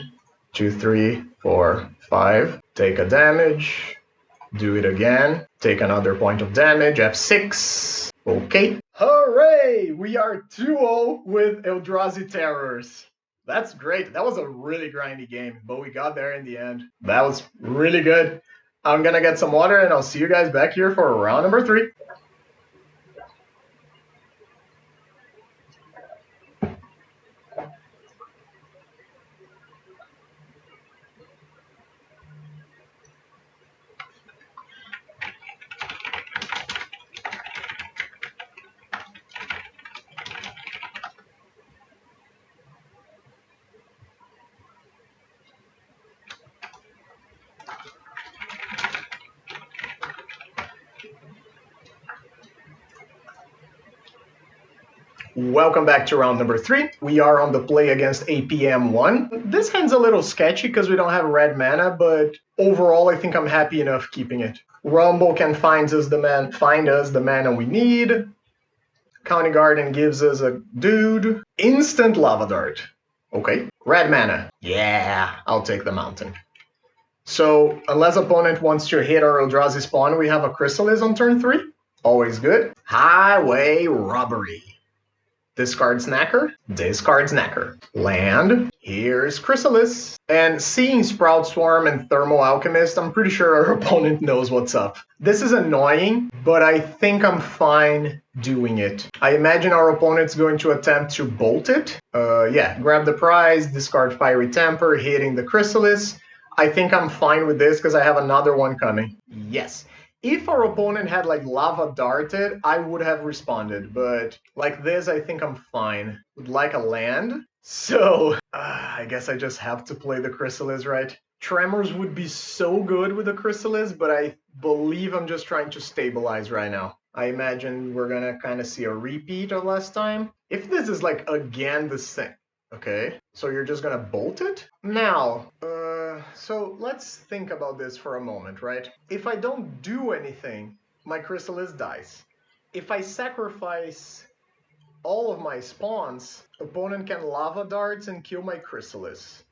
2, 3, 4, 5. Take a damage. Do it again. Take another point of damage. F6. Okay. Hooray! We are 2-0 with Eldrazi Terrors. That's great. That was a really grindy game, but we got there in the end. That was really good. I'm gonna get some water and I'll see you guys back here for round number 3. Welcome back to round number 3. We are on the play against APM1. This hand's a little sketchy because we don't have red mana, but overall I think I'm happy enough keeping it. Rumble can find us the mana we need. County Garden gives us a dude. Instant Lava Dart. Okay. Red mana. Yeah, I'll take the mountain. So, unless opponent wants to hit our Eldrazi spawn, we have a Chrysalis on turn 3. Always good. Highway Robbery. Discard Snacker. Discard Snacker. Land. Here's Chrysalis. And seeing Sprout Swarm and Thermal Alchemist, I'm pretty sure our opponent knows what's up. This is annoying, but I think I'm fine doing it. I imagine our opponent's going to attempt to bolt it. Yeah, grab the prize, discard Fiery Temper, hitting the Chrysalis. I think I'm fine with this because I have another one coming. Yes. If our opponent had like Lava Darted, I would have responded, but like this, I think I'm fine. Would like a land, so I guess I just have to play the Chrysalis, right? Tremors would be so good with the Chrysalis, but I believe I'm just trying to stabilize right now. I imagine we're gonna kind of see a repeat of last time. If this is like again the same, okay, so you're just gonna bolt it? Now, so let's think about this for a moment, right? If I don't do anything, my Chrysalis dies. If I sacrifice all of my spawns, opponent can Lava Darts and kill my Chrysalis.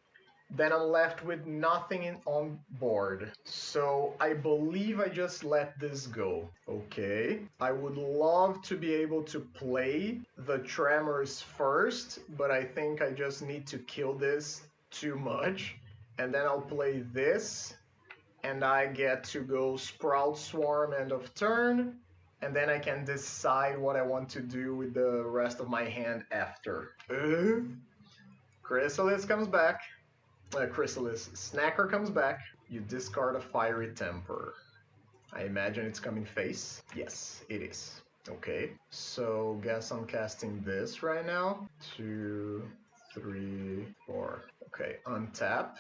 Then I'm left with nothing on board. So I believe I just let this go. Okay. I would love to be able to play the Tremors first, but I think I just need to kill this too much. And then I'll play this, and I get to go Sprout Swarm end of turn, and then I can decide what I want to do with the rest of my hand after. Chrysalis comes back. Chrysalis Snacker comes back. You discard a Fiery Temper. I imagine it's coming face. Yes, it is. Okay, so guess I'm casting this right now. 2, 3, 4. Okay, untap.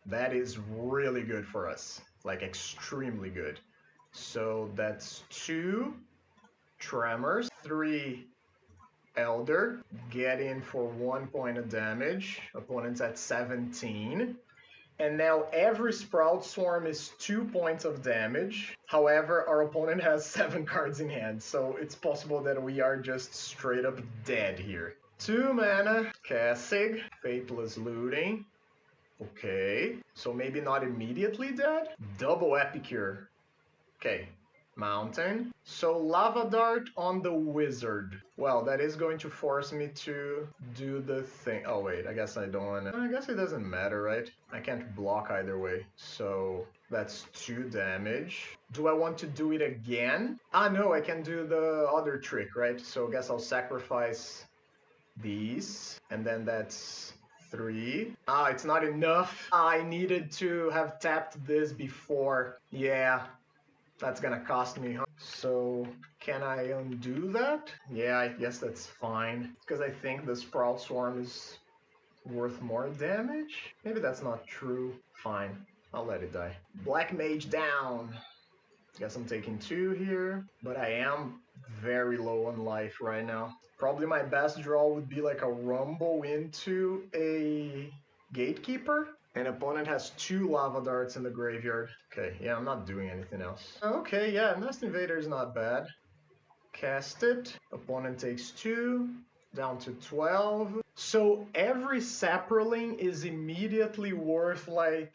That is really good for us, like extremely good. So that's 2 Tremors, 3 Elder, get in for 1 point of damage. Opponent's at 17. And now every Sprout Swarm is 2 points of damage. However, our opponent has 7 cards in hand, so it's possible that we are just straight up dead here. 2 mana, Cassig, Faithless Looting. Okay, so maybe not immediately dead. Double Epicure. Okay, Mountain. So Lava Dart on the Wizard. Well, that is going to force me to do the thing. Oh wait, I guess I don't want to. I guess it doesn't matter, right? I can't block either way. So that's 2 damage. Do I want to do it again? Ah no, I can do the other trick, right? So I guess I'll sacrifice these, and then that's 3. Ah, it's not enough. I needed to have tapped this before. Yeah, that's gonna cost me, huh? So, can I undo that? Yeah, I guess that's fine. Because I think the Sprout Swarm is worth more damage? Maybe that's not true. Fine, I'll let it die. Black Mage down. Guess I'm taking 2 here, but I am very low on life right now. Probably my best draw would be like a Rumble into a Gatekeeper. And opponent has 2 Lava Darts in the graveyard. Okay, yeah, I'm not doing anything else. Okay, yeah, Nest Invader is not bad. Cast it. Opponent takes 2. Down to 12. So every Saproling is immediately worth like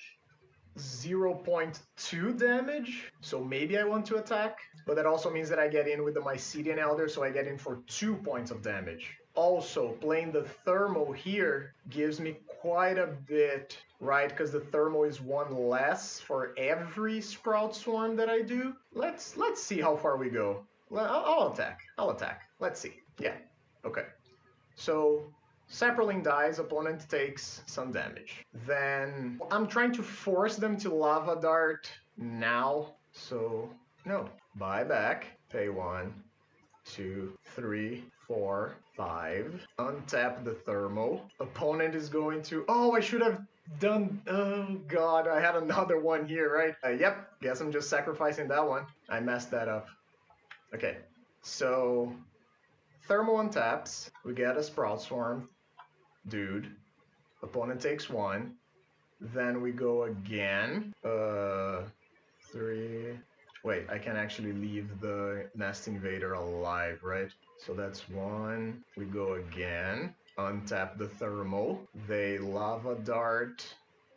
0.2 damage, so maybe I want to attack, but that also means that I get in with the Mycelian Elder, so I get in for 2 points of damage. Also, playing the Thermo here gives me quite a bit, right? Because the Thermo is 1 less for every Sprout Swarm that I do. Let's see how far we go. I'll attack. Let's see. Yeah, okay. So Saproling dies, opponent takes some damage. Then I'm trying to force them to Lava Dart now. So no. Buy back. Pay 1, 2, 3, 4, 5. Untap the Thermo. Opponent is going to... Oh, I should have done... Oh god, I had another one here, right? Yep, guess I'm just sacrificing that one. I messed that up. Okay, so Thermal untaps. We get a Sprout Swarm. Dude. Opponent takes 1. Then we go again. 3. Wait, I can actually leave the Nest Invader alive, right? So that's 1. We go again. Untap the Thermal. They Lava Dart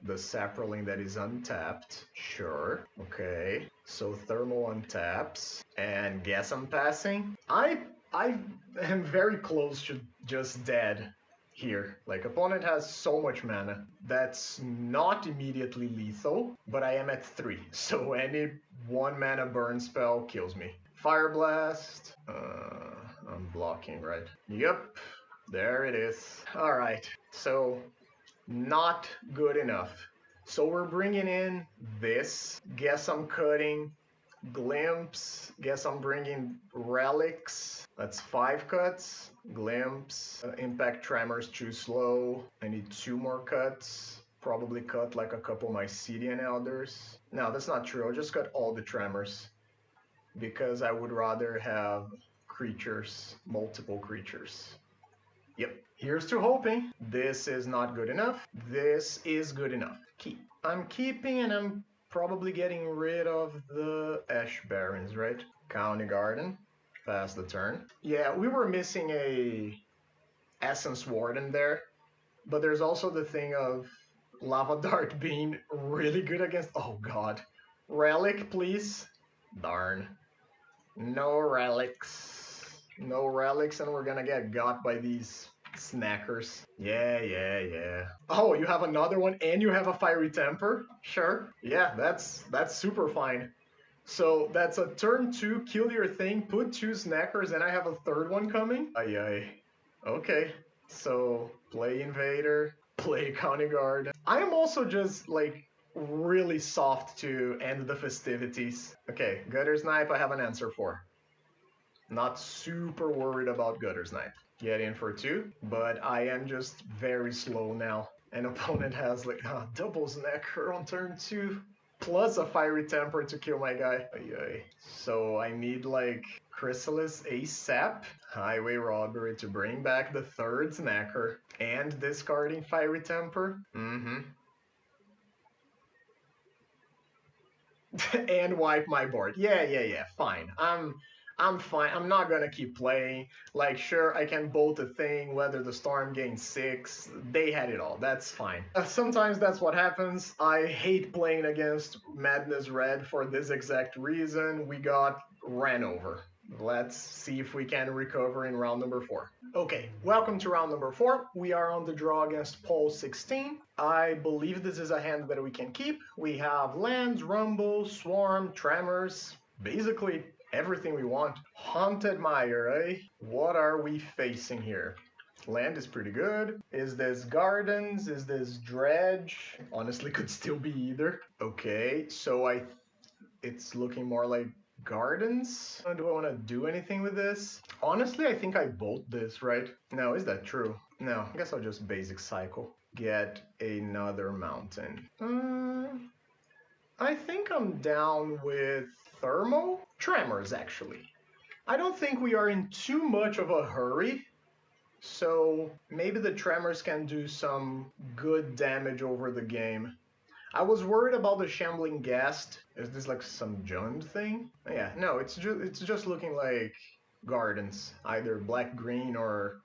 the Saproling that is untapped. Sure. Okay. So Thermal untaps. And guess I'm passing? I am very close to just dead here. Like, opponent has so much mana. That's not immediately lethal, but I am at 3. So any 1 mana burn spell kills me. Fire Blast. I'm blocking, right? Yep. There it is. Alright. So, not good enough. So we're bringing in this. Guess I'm cutting Glimpse. Guess I'm bringing Relics. That's 5 cuts. Glimpse. Impact Tremors too slow. I need 2 more cuts. Probably cut like a couple Mycelian Elders. No, that's not true. I'll just cut all the Tremors. Because I would rather have creatures, multiple creatures. Yep. Here's to hoping. This is not good enough. This is good enough. Keep. I'm keeping and I'm probably getting rid of the Ash Barrens, right? County Garden. Pass the turn. Yeah, we were missing a Essence Warden there. But there's also the thing of Lava Dart being really good against... Oh god. Relic, please. Darn. No relics. No relics, and we're gonna get got by these snackers. Yeah. Oh, you have another one, and you have a Fiery Temper? Sure. Yeah, that's super fine. So that's a turn 2, kill your thing, put 2 snackers, and I have a third one coming? Ay. Okay. So, play Invader, play County Guard. I am also just, like, really soft to end the festivities. Okay, Gutter Snipe I have an answer for. Not super worried about Gutter Snipe. Get in for 2, but I am just very slow now. An opponent has like double Snacker on turn 2, plus a Fiery Temper to kill my guy. Ay. So I need like Chrysalis ASAP, Highway Robbery to bring back the 3rd Snacker, and discarding Fiery Temper. And wipe my board. Yeah, fine. I'm fine. I'm not gonna keep playing. Like, sure, I can bolt a thing, weather the storm, gain 6. They had it all. That's fine. Sometimes that's what happens. I hate playing against Madness Red for this exact reason. We got ran over. Let's see if we can recover in round number 4. Okay, welcome to round number 4. We are on the draw against Paul 16. I believe this is a hand that we can keep. We have lands, Rumble, Swarm, Tremors, basically everything we want. Haunted Mire, eh? What are we facing here? Land is pretty good. Is this Gardens? Is this Dredge? Honestly, could still be either. Okay, so it's looking more like Gardens. Do I want to do anything with this? Honestly, I think I bolt this, right? No, is that true? No, I guess I'll just basic cycle. Get another mountain. I think I'm down with Thermal Tremors, actually. I don't think we are in too much of a hurry, so maybe the Tremors can do some good damage over the game. I was worried about the Shambling Ghast. Is this like some Jund thing? Yeah, no, it's just looking like Gardens, either black-green or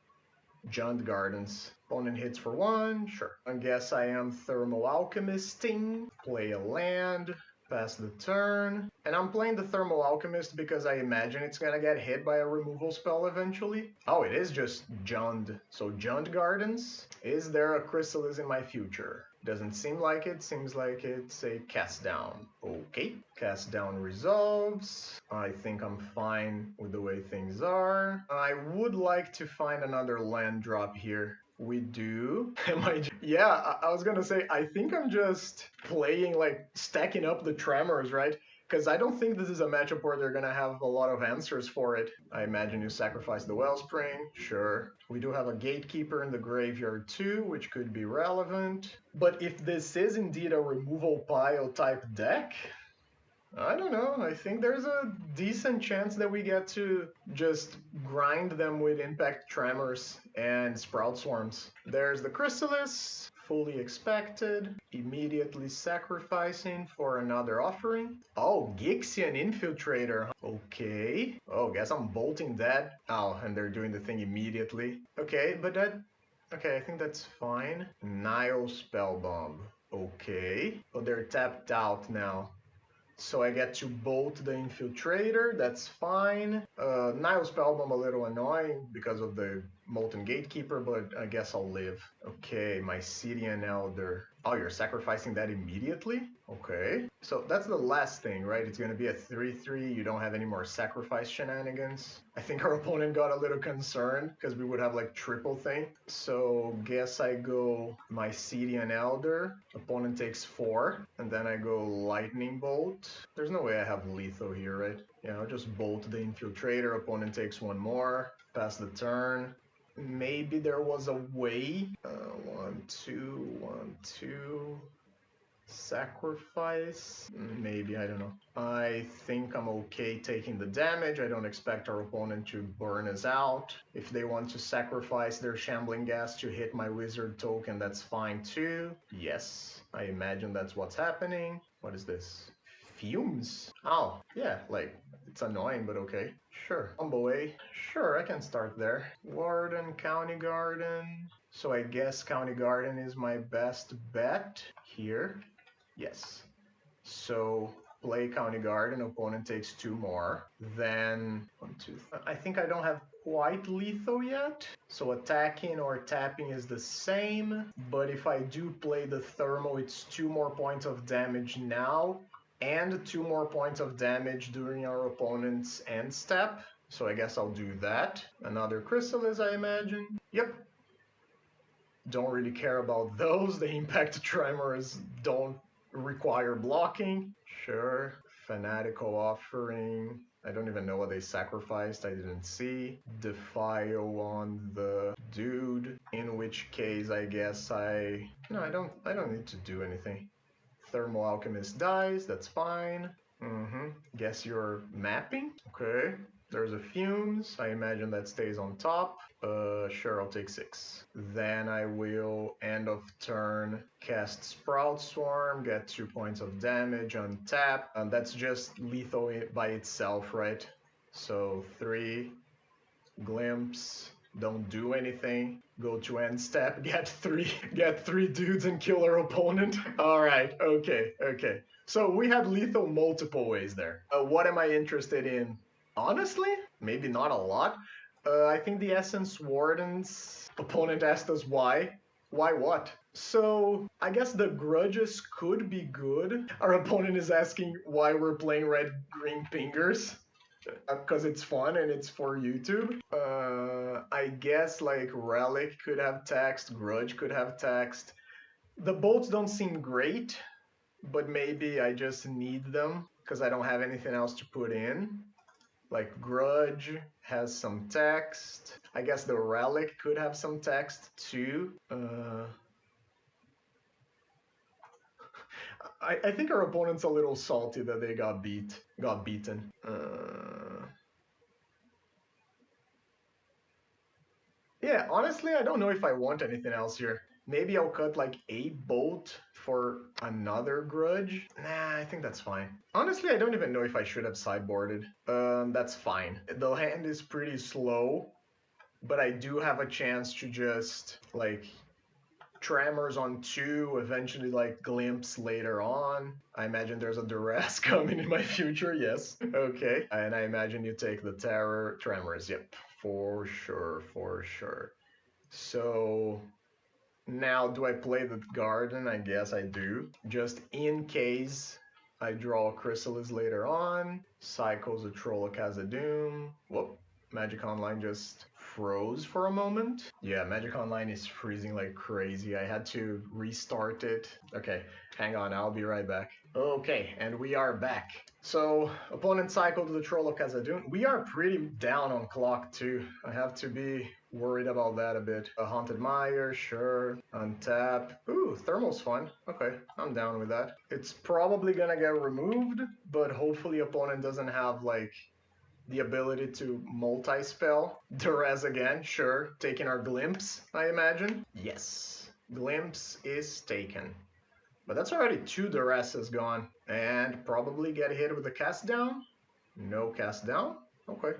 Jund Gardens. Opponent hits for 1, sure. I guess I am Thermal Alchemisting. Play a land, pass the turn. And I'm playing the Thermal Alchemist because I imagine it's gonna get hit by a removal spell eventually. Oh, it is just Jund. So Jund Gardens. Is there a Chrysalis in my future? Doesn't seem like it. Seems like it's a cast down. Okay. Cast down resolves. I think I'm fine with the way things are. I would like to find another land drop here. We do. Yeah, I was gonna say, I think I'm just playing, like, stacking up the Tremors, right? Because I don't think this is a matchup where they're gonna have a lot of answers for it. I imagine you sacrifice the Wellspring, sure. We do have a Gatekeeper in the graveyard too, which could be relevant. But if this is indeed a removal pile type deck, I don't know. I think there's a decent chance that we get to just grind them with Impact Tremors and Sprout Swarms. There's the Chrysalis, fully expected, immediately sacrificing for another offering. Oh, Gixian Infiltrator. Okay. Oh, guess I'm bolting that. Oh, and they're doing the thing immediately. Okay, but that... Okay, I think that's fine. Nile Spellbomb. Okay. Oh, they're tapped out now. So I get to bolt the Infiltrator, that's fine. Nile Spellbomb a little annoying because of the Molten Gatekeeper, but I guess I'll live. Okay, my Mycelian Elder. Oh, you're sacrificing that immediately? Okay. So that's the last thing, right? It's gonna be a 3-3, you don't have any more sacrifice shenanigans. I think our opponent got a little concerned because we would have like triple thing. So guess I go my Mycelian Elder, opponent takes 4, and then I go Lightning Bolt. There's no way I have lethal here, right? Yeah, I'll just bolt the Infiltrator, opponent takes 1 more, pass the turn. Maybe there was a way. 1, 2, 1, 2. Sacrifice? Maybe, I don't know. I think I'm okay taking the damage. I don't expect our opponent to burn us out. If they want to sacrifice their Shambling Gas to hit my wizard token, that's fine too. Yes, I imagine that's what's happening. What is this? Fumes? Oh, yeah, like, it's annoying, but okay. Sure. Combo A. Sure, I can start there. Warden, County Garden. So I guess County Garden is my best bet here. Yes. So play County Garden, opponent takes 2 more. Then 1, 2, I think I don't have quite lethal yet. So attacking or tapping is the same. But if I do play the thermal, it's 2 more points of damage now and 2 more points of damage during our opponent's end step. So I guess I'll do that. Another Chrysalis, I imagine. Yep. Don't really care about those. The Impact Tremors don't require blocking. Sure. Fanatical Offering. I don't even know what they sacrificed. I didn't see. Defile on the dude. In which case, I guess No, I don't need to do anything. Thermal Alchemist dies. That's fine. Guess you're mapping? Okay. There's a Fumes. I imagine that stays on top. Sure, I'll take 6. Then I will, end of turn, cast Sprout Swarm, get 2 points of damage, untap. And that's just lethal by itself, right? So 3, Glimpse, don't do anything, go to end step, get three dudes and kill our opponent. Alright, okay. So we had lethal multiple ways there. What am I interested in? Honestly, maybe not a lot. I think the Essence Warden's opponent asked us why. Why what? So I guess the grudges could be good. Our opponent is asking why we're playing red-green fingers. Because it's fun and it's for YouTube. I guess like Relic could have text, Grudge could have text. The bolts don't seem great, but maybe I just need them because I don't have anything else to put in. Like Grudge has some text. I guess the Relic could have some text too. I think our opponent's a little salty that they got beaten. Yeah, honestly, I don't know if I want anything else here. Maybe I'll cut like a bolt for another grudge. Nah, I think that's fine. Honestly, I don't even know if I should have sideboarded. That's fine. The hand is pretty slow, but I do have a chance to just like Tremors on 2, eventually like Glimpse later on. I imagine there's a Duress coming in my future, yes. Okay, and I imagine you take the Terror Tremors, yep, for sure. So now do I play the Garden? I guess I do. Just in case I draw a Chrysalis later on, cycles a Troll of Khazad-dûm. Whoop. Magic Online just froze for a moment. Yeah, Magic Online is freezing like crazy. I had to restart it. Okay, hang on, I'll be right back. Okay, and we are back. So, opponent cycled the Troll of Khazad-dûm. We are pretty down on clock too. I have to be worried about that a bit. A Haunted Mire, sure. Untap. Ooh, Thermal's fun. Okay, I'm down with that. It's probably gonna get removed, but hopefully opponent doesn't have, like, the ability to multi-spell. Durez again, sure. Taking our Glimpse, I imagine. Yes, Glimpse is taken. But that's already 2 Duresses gone. And probably get hit with a cast down. No cast down. Okay.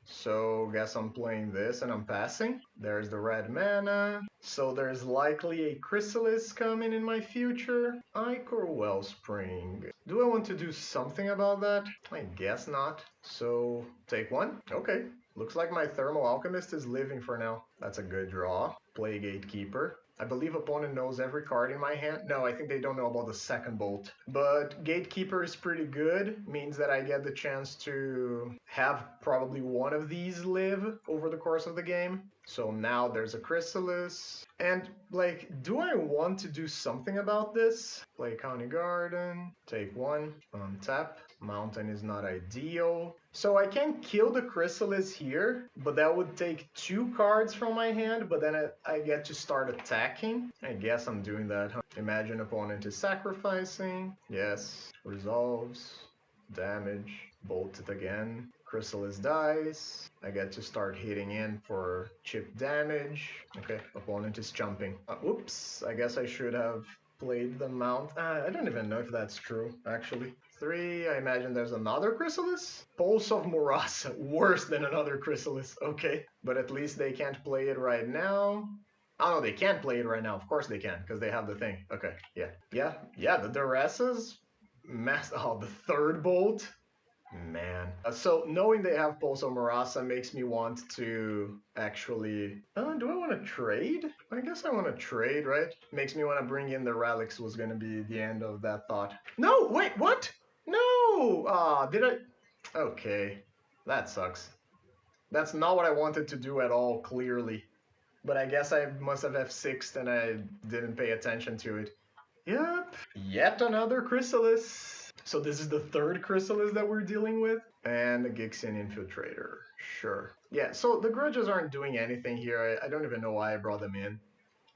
So guess I'm playing this and I'm passing. There's the red mana. So there's likely a Chrysalis coming in my future. Ichor Wellspring. Do I want to do something about that? I guess not. So take 1. Okay. Looks like my Thermal Alchemist is living for now. That's a good draw. Play Gatekeeper. I believe opponent knows every card in my hand. No, I think they don't know about the second bolt. But Gatekeeper is pretty good. Means that I get the chance to have probably one of these live over the course of the game. So now there's a Chrysalis. And, like, do I want to do something about this? Play County Garden. Take 1. Untap. Mountain is not ideal. So I can kill the Chrysalis here, but that would take 2 cards from my hand, but then I get to start attacking. I guess I'm doing that, huh? Imagine opponent is sacrificing. Yes. Resolves. Damage. Bolt it again. Chrysalis dies. I get to start hitting in for chip damage. Okay, opponent is jumping. Oops, I guess I should have played the mount. I don't even know if that's true, actually. 3, I imagine there's another Chrysalis? Pulse of Murasa, worse than another Chrysalis, okay. But at least they can't play it right now. Oh, no, they can't play it right now. Of course they can, because they have the thing. Okay, yeah. Yeah, the Duresses. Oh, the third bolt. Man. So knowing they have Pulse of Murasa makes me want to actually... do I want to trade? I guess I want to trade, right? Makes me want to bring in the relics was going to be the end of that thought. No, wait, what? No! Did I... Okay. That sucks. That's not what I wanted to do at all, clearly. But I guess I must have F6'd and I didn't pay attention to it. Yep. Yet another Chrysalis. So this is the 3rd Chrysalis that we're dealing with. And the Gixian Infiltrator. Sure. Yeah, so the Grudges aren't doing anything here. I don't even know why I brought them in.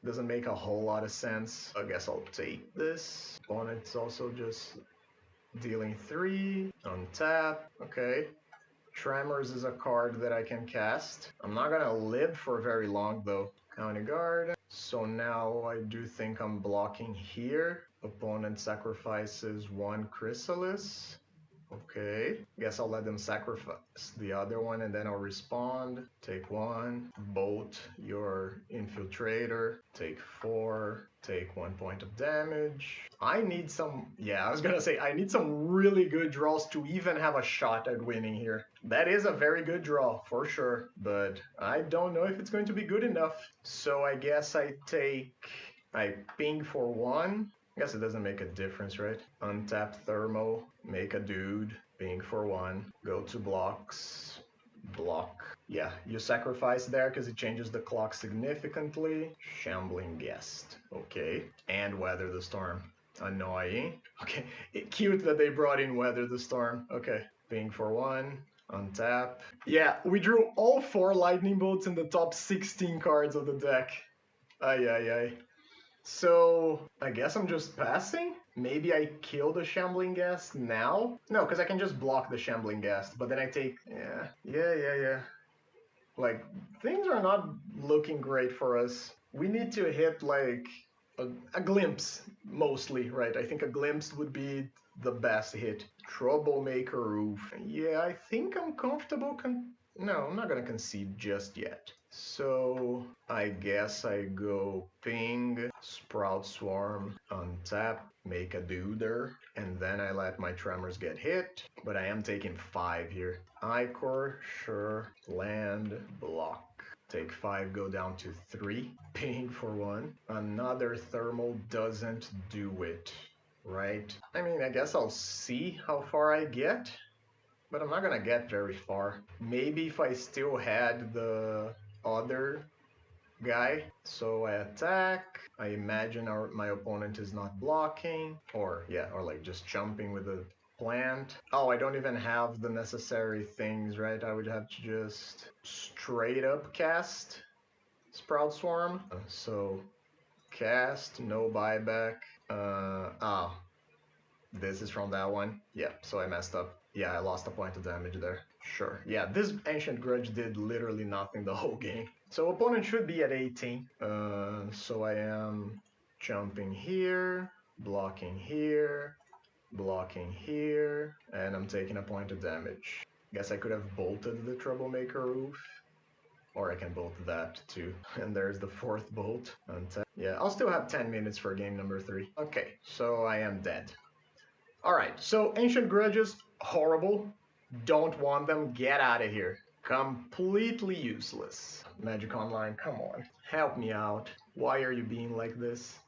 Doesn't make a whole lot of sense. I guess I'll take this. Opponent's also just dealing 3. Untap. Okay. Tremors is a card that I can cast. I'm not gonna live for very long though. County Guard. So now I do think I'm blocking here. Opponent sacrifices 1 Chrysalis. Okay. Guess I'll let them sacrifice the other one and then I'll respond. Take 1. Bolt your Infiltrator. Take 4. Take 1 point of damage. I need some... Yeah, I was gonna say, I need some really good draws to even have a shot at winning here. That is a very good draw, for sure. But I don't know if it's going to be good enough. So I guess I ping for 1. I guess it doesn't make a difference, right? Untap Thermo, make a dude, ping for 1, go to blocks, block. Yeah, you sacrifice there because it changes the clock significantly. Shambling Guest, okay. And Weather the Storm, annoying. Okay, cute that they brought in Weather the Storm. Okay, ping for 1, untap. Yeah, we drew all 4 lightning bolts in the top 16 cards of the deck. Ay. So, I guess I'm just passing? Maybe I kill the Shambling Ghast now? No, because I can just block the Shambling Ghast, but then I take... Yeah. Like, things are not looking great for us. We need to hit, like, a glimpse, mostly, right? I think a glimpse would be the best hit. Troublemaker Roof. Yeah, I think I'm comfortable No, I'm not gonna concede just yet. So I guess I go ping, Sprout Swarm, untap, make a duder, and then I let my Tremors get hit. But I am taking 5 here. Ichor, sure, land, block. Take 5, go down to 3, ping for 1. Another Thermal doesn't do it, right? I mean, I guess I'll see how far I get. But I'm not gonna get very far. Maybe if I still had the other guy. So I attack. I imagine my opponent is not blocking. Or like just jumping with a Plant. Oh, I don't even have the necessary things, right? I would have to just straight up cast Sprout Swarm. So cast, no buyback. This is from that one. Yeah, so I messed up. Yeah, I lost a point of damage there. Sure. Yeah, this Ancient Grudge did literally nothing the whole game. So opponent should be at 18. So I am jumping here, blocking here, blocking here, and I'm taking a point of damage. Guess I could have bolted the Troublemaker Roof. Or I can bolt that too. And there's the fourth bolt. Yeah, I'll still have 10 minutes for game number 3. Okay, so I am dead. Alright, so Ancient Grudges, horrible. Don't want them, get out of here. Completely useless. Magic Online, come on. Help me out. Why are you being like this?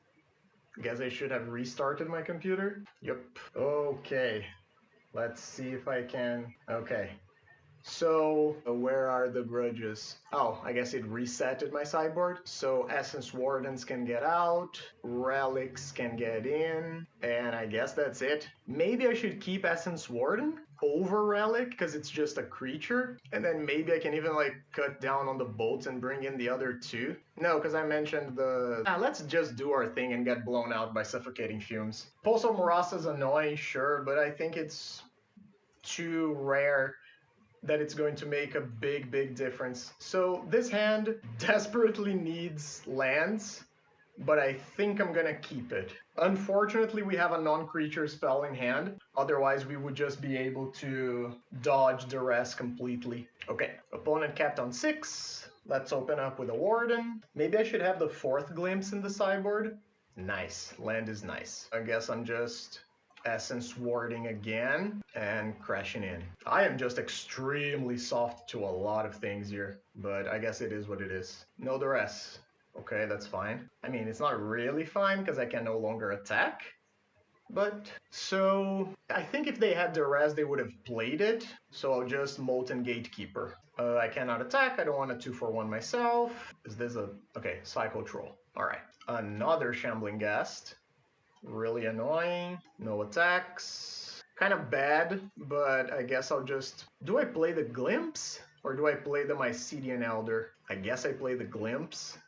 Guess I should have restarted my computer? Yep. Okay. Let's see if I can... Okay. So, where are the grudges? Oh, I guess it resetted my sideboard. So Essence Wardens can get out, Relics can get in, and I guess that's it. Maybe I should keep Essence Warden over Relic, because it's just a creature. And then maybe I can even like cut down on the bolts and bring in the other two. No, because I mentioned the... let's just do our thing and get blown out by suffocating fumes. Pulse of Marasa is annoying, sure, but I think it's too rare that it's going to make a big difference. So this hand desperately needs lands, but I think I'm gonna keep it. Unfortunately, we have a non-creature spell in hand. Otherwise, we would just be able to dodge the rest completely. Okay, opponent capped on 6. Let's open up with a Warden. Maybe I should have the 4th Glimpse in the sideboard. Nice, land is nice. I guess I'm just Essence Warding again and crashing in. I am just extremely soft to a lot of things here, but I guess it is what it is. No duress. Okay, that's fine. I mean, it's not really fine because I can no longer attack, but so I think if they had duress, they would have played it. So I'll just Molten Gatekeeper. I cannot attack. I don't want a 2-for-1 myself. Is this a... Okay, Psycho Troll. All right, another Shambling Ghast. Really annoying. No attacks. Kind of bad, but I guess I'll just... Do I play the Glimpse? Or do I play the Mycelian Elder? I guess I play the Glimpse.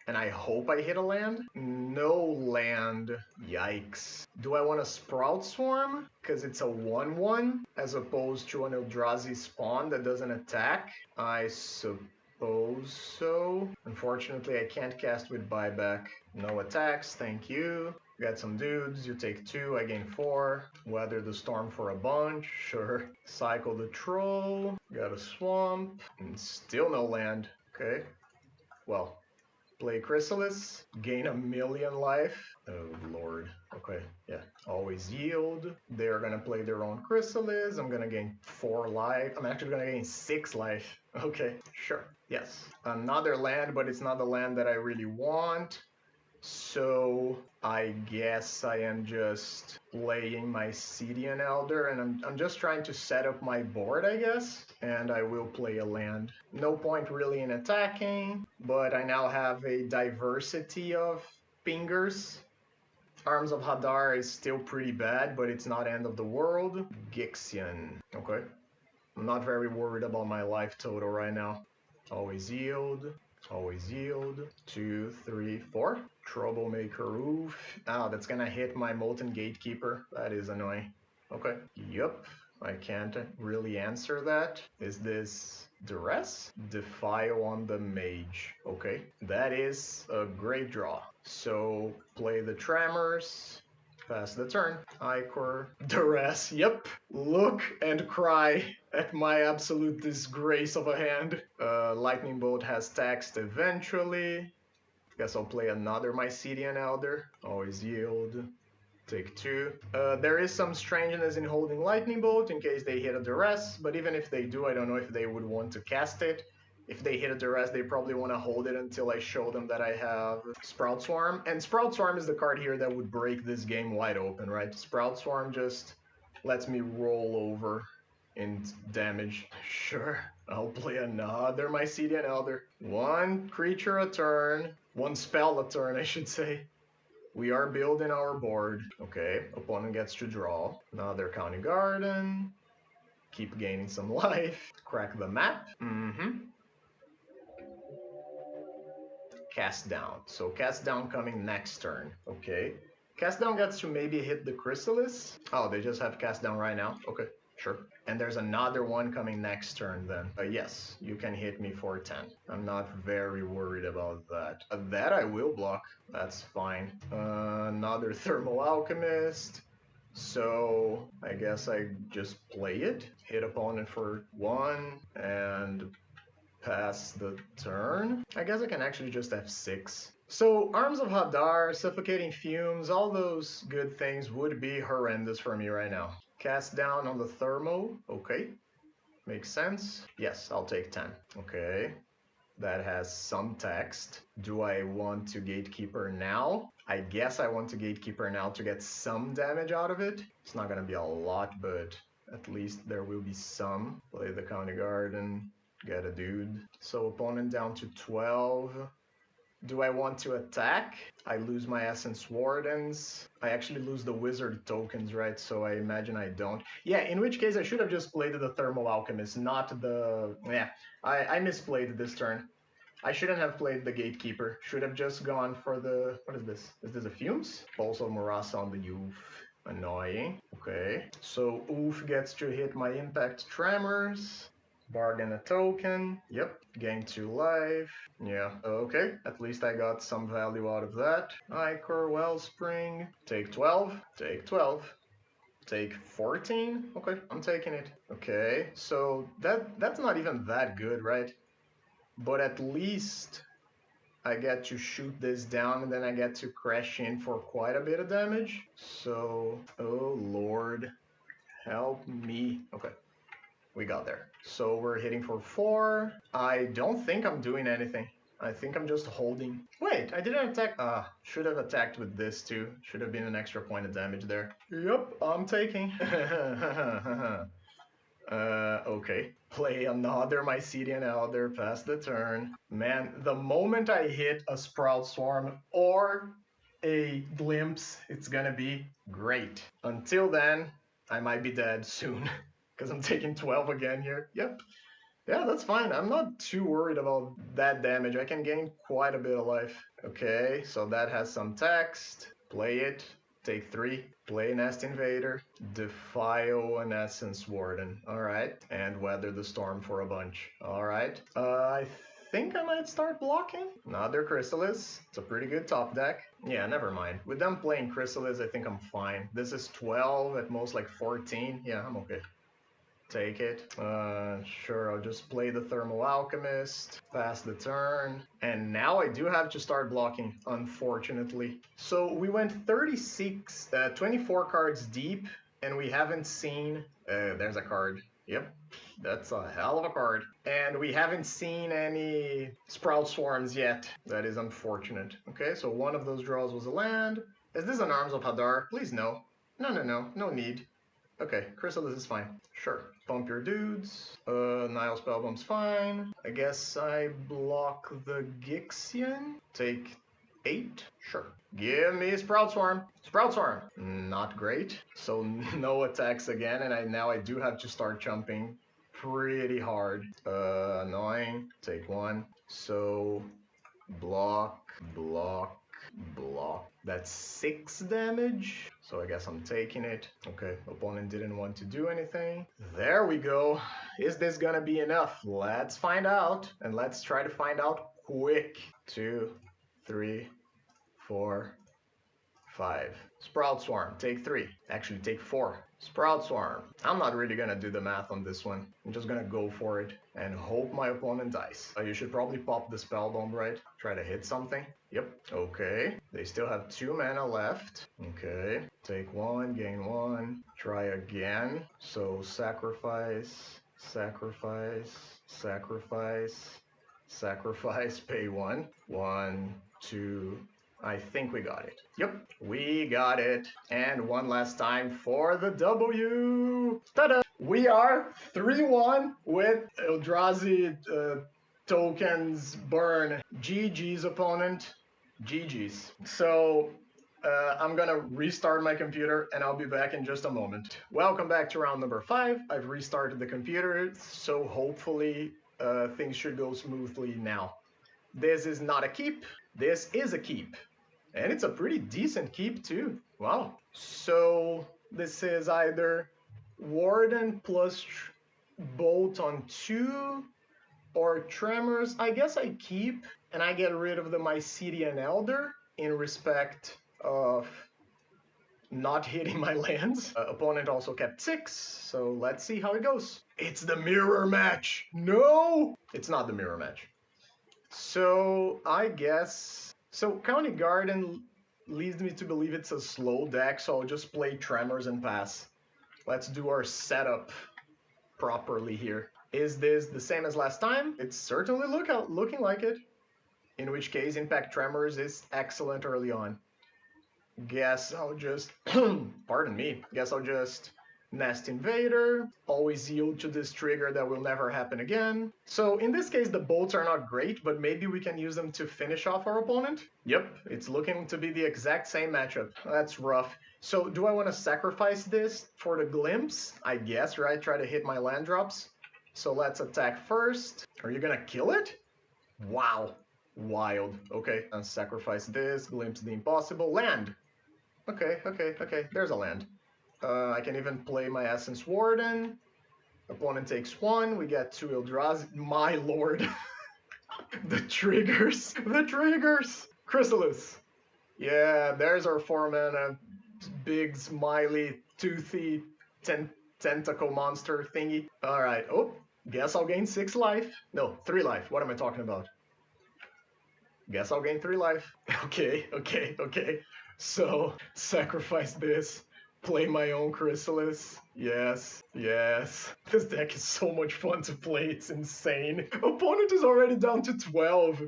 And I hope I hit a land? No land. Yikes. Do I want to Sprout Swarm? Because it's a 1-1, as opposed to an Eldrazi spawn that doesn't attack? I suppose so. Unfortunately, I can't cast with buyback. No attacks, thank you. Got some dudes, you take 2, I gain 4. Weather the storm for a bunch, sure. Cycle the troll, got a swamp, and still no land. Okay, well, play Chrysalis, gain 1,000,000 life. Oh lord, okay, yeah. Always yield, they're gonna play their own Chrysalis, I'm gonna gain 4 life. I'm actually gonna gain 6 life. Okay, sure, yes. Another land, but it's not the land that I really want. So I guess I am just playing Mycelian Elder, and I'm just trying to set up my board, I guess, and I will play a land. No point really in attacking, but I now have a diversity of pingers. Arms of Hadar is still pretty bad, but it's not end of the world. Gixian, okay. I'm not very worried about my life total right now. Always yield. Always yield. 2, 3, 4. Troublemaker Roof. Ah, that's gonna hit my Molten Gatekeeper. That is annoying. Okay. Yup. I can't really answer that. Is this duress? Defile on the mage. Okay. That is a great draw. So play the Tremors. Pass the turn. Icor. Duress. Yep. Look and cry at my absolute disgrace of a hand. Lightning Bolt has text eventually. Guess I'll play another Mycelian Elder. Always yield. Take 2. There is some strangeness in holding Lightning Bolt in case they hit a duress, but even if they do, I don't know if they would want to cast it. If they hit a duress, they probably want to hold it until I show them that I have Sprout Swarm. And Sprout Swarm is the card here that would break this game wide open, right? Sprout Swarm just lets me roll over in damage. Sure, I'll play another Mycelian Elder. 1 creature a turn. 1 spell a turn, I should say. We are building our board. Okay, opponent gets to draw. Another county garden. Keep gaining some life. Crack the map. Cast down. So cast down coming next turn. Okay. Cast down gets to maybe hit the Chrysalis. Oh, they just have cast down right now. Okay, sure. And there's another one coming next turn then. Yes, you can hit me for 10. I'm not very worried about that. That I will block. That's fine. Another Thermal Alchemist. So I guess I just play it. Hit opponent for 1 and pass the turn. I guess I can actually just F6. So Arms of Hadar, Suffocating Fumes, all those good things would be horrendous for me right now. Cast down on the Thermo. Okay. Makes sense. Yes, I'll take 10. Okay. That has some text. Do I want to Gatekeeper now? I guess I want to Gatekeeper now to get some damage out of it. It's not gonna be a lot, but at least there will be some. Play the County Garden. Get a dude. So opponent down to 12. Do I want to attack? I lose my Essence Wardens. I actually lose the Wizard tokens, right? So I imagine I don't. Yeah, in which case I should have just played the Thermal Alchemist, not the... Yeah, I misplayed this turn. I shouldn't have played the Gatekeeper. Should have just gone for the... What is this? Is this a Fumes? Also Morasa on the Oof. Annoying. Okay. So Oof gets to hit my Impact Tremors. Bargain a token. Yep. Gain 2 life. Yeah. Okay. At least I got some value out of that. Ichor Wellspring. Take 12. Take 12. Take 14. Okay. I'm taking it. Okay. So that's not even that good, right? But at least I get to shoot this down and then I get to crash in for quite a bit of damage. So, oh lord. Help me. Okay. We got there. So we're hitting for 4. I don't think I'm doing anything. I think I'm just holding. Wait, I didn't attack. Should have attacked with this too. Should have been an extra point of damage there. Yep, I'm taking. Okay. Play another Mycelian Elder, pass the turn. Man, the moment I hit a Sprout Swarm or a Glimpse, it's gonna be great. Until then, I might be dead soon. Because I'm taking 12 again here. Yep. Yeah, that's fine. I'm not too worried about that damage. I can gain quite a bit of life. Okay, so that has some text. Play it. Take 3. Play Nest Invader. Defile an Essence Warden. Alright. And Weather the Storm for a bunch. Alright. I think I might start blocking. Another Chrysalis. It's a pretty good top deck. Yeah, never mind. With them playing Chrysalis, I think I'm fine. This is 12, at most like 14. Yeah, I'm okay. Take it. Sure, I'll just play the Thermal Alchemist, pass the turn, and now I do have to start blocking, unfortunately. So we went 24 cards deep, and we haven't seen... there's a card. Yep, that's a hell of a card. And we haven't seen any Sprout Swarms yet. That is unfortunate. Okay, so one of those draws was a land. Is this an Arms of Hadar? Please no. No need. Okay, Chrysalis is fine. Sure. Bump your dudes. Nile Spellbomb's fine. I guess I block the Gixian. Take 8. Sure. Give me Sprout Swarm. Sprout Swarm. Not great. So no attacks again, and now I do have to start jumping pretty hard. Annoying. Take 1. So block. That's 6 damage. So I guess I'm taking it. Okay, opponent didn't want to do anything. There we go. Is this gonna be enough? Let's find out. And let's try to find out quick. 2, 3, 4, 5. Sprout Swarm, take 3. Actually, take 4. Sprout Swarm. I'm not really gonna do the math on this one. I'm just gonna go for it and hope my opponent dies. You should probably pop the Spell Bomb, right? Try to hit something. Yep. Okay. They still have 2 mana left. Okay. Take 1, gain 1. Try again. So sacrifice, pay 1. 1, 2, I think we got it. Yep, we got it. And one last time for the W. Ta-da! We are 3-1 with Eldrazi tokens burn. GG's opponent. GG's. So I'm gonna restart my computer and I'll be back in just a moment. Welcome back to round number 5. I've restarted the computer, so hopefully things should go smoothly now. This is not a keep, this is a keep. And it's a pretty decent keep too. Wow. So this is either Warden plus Bolt on 2 or Tremors. I guess I keep and I get rid of the Mycetian Elder in respect of not hitting my lands. Opponent also kept 6, so let's see how it goes. It's the mirror match! No! It's not the mirror match. So I guess... So County Garden leads me to believe it's a slow deck, so I'll just play Tremors and pass. Let's do our setup properly here. Is this the same as last time? It's certainly looking like it. In which case, Impact Tremors is excellent early on. Guess I'll just... pardon me. Guess I'll just Nest Invader, always yield to this trigger that will never happen again. So in this case, the bolts are not great, but maybe we can use them to finish off our opponent. Yep, it's looking to be the exact same matchup. That's rough. So do I want to sacrifice this for the glimpse? I guess, right? Try to hit my land drops. So let's attack first. Are you gonna kill it? Wow. Wild. Okay, and sacrifice this, glimpse the impossible. Land! Okay, there's a land. I can even play my Essence Warden. Opponent takes 1, we get 2 Eldrazi. My lord! The triggers! The triggers! Chrysalis! Yeah, there's our 4-mana big, smiley, toothy, tentacle monster thingy. Alright, oh, guess I'll gain 6 life. No, 3 life, what am I talking about? Guess I'll gain 3 life. Okay. So, sacrifice this. Play my own Chrysalis. Yes. This deck is so much fun to play, it's insane. Opponent is already down to 12.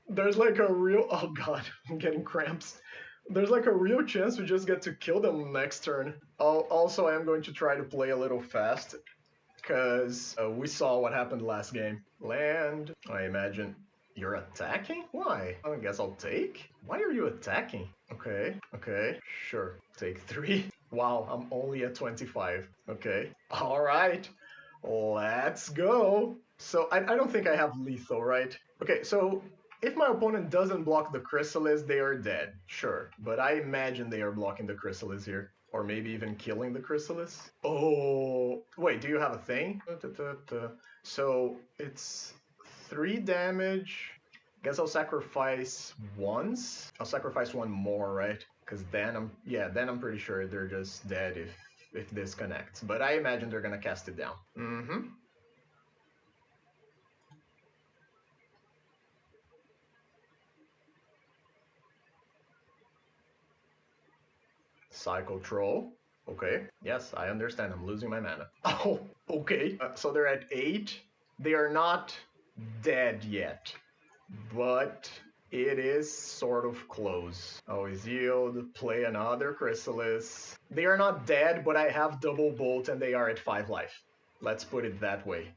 There's like a real... Oh god, I'm getting cramps. There's like a real chance we just get to kill them next turn. Also, I am going to try to play a little fast, because we saw what happened last game. Land, I imagine. You're attacking? Why? I guess I'll take? Why are you attacking? Okay, sure. Take 3. Wow, I'm only at 25. Okay. Alright. Let's go. So, I don't think I have lethal, right? Okay, so if my opponent doesn't block the Chrysalis, they are dead. Sure. But I imagine they are blocking the Chrysalis here. Or maybe even killing the Chrysalis. Oh, wait, do you have a thing? So, it's 3 damage. Guess I'll sacrifice once. I'll sacrifice 1 more, right? Because then I'm pretty sure they're just dead if this connects. But I imagine they're gonna cast it down. Cycle Troll. Okay. Yes, I understand. I'm losing my mana. Oh, okay. So they're at 8. They are not dead yet, but it is sort of close. Always yield, play another Chrysalis. They are not dead, but I have double bolt and they are at 5 life. Let's put it that way.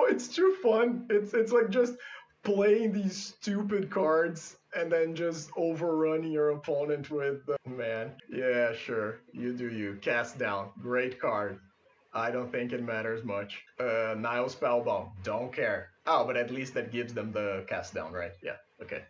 It's too fun. It's like just playing these stupid cards and then just overrunning your opponent with man. Yeah, sure. You do you. Cast down. Great card. I don't think it matters much. Nile Spellbound. Don't care. Oh, but at least that gives them the cast down, right? Yeah, okay.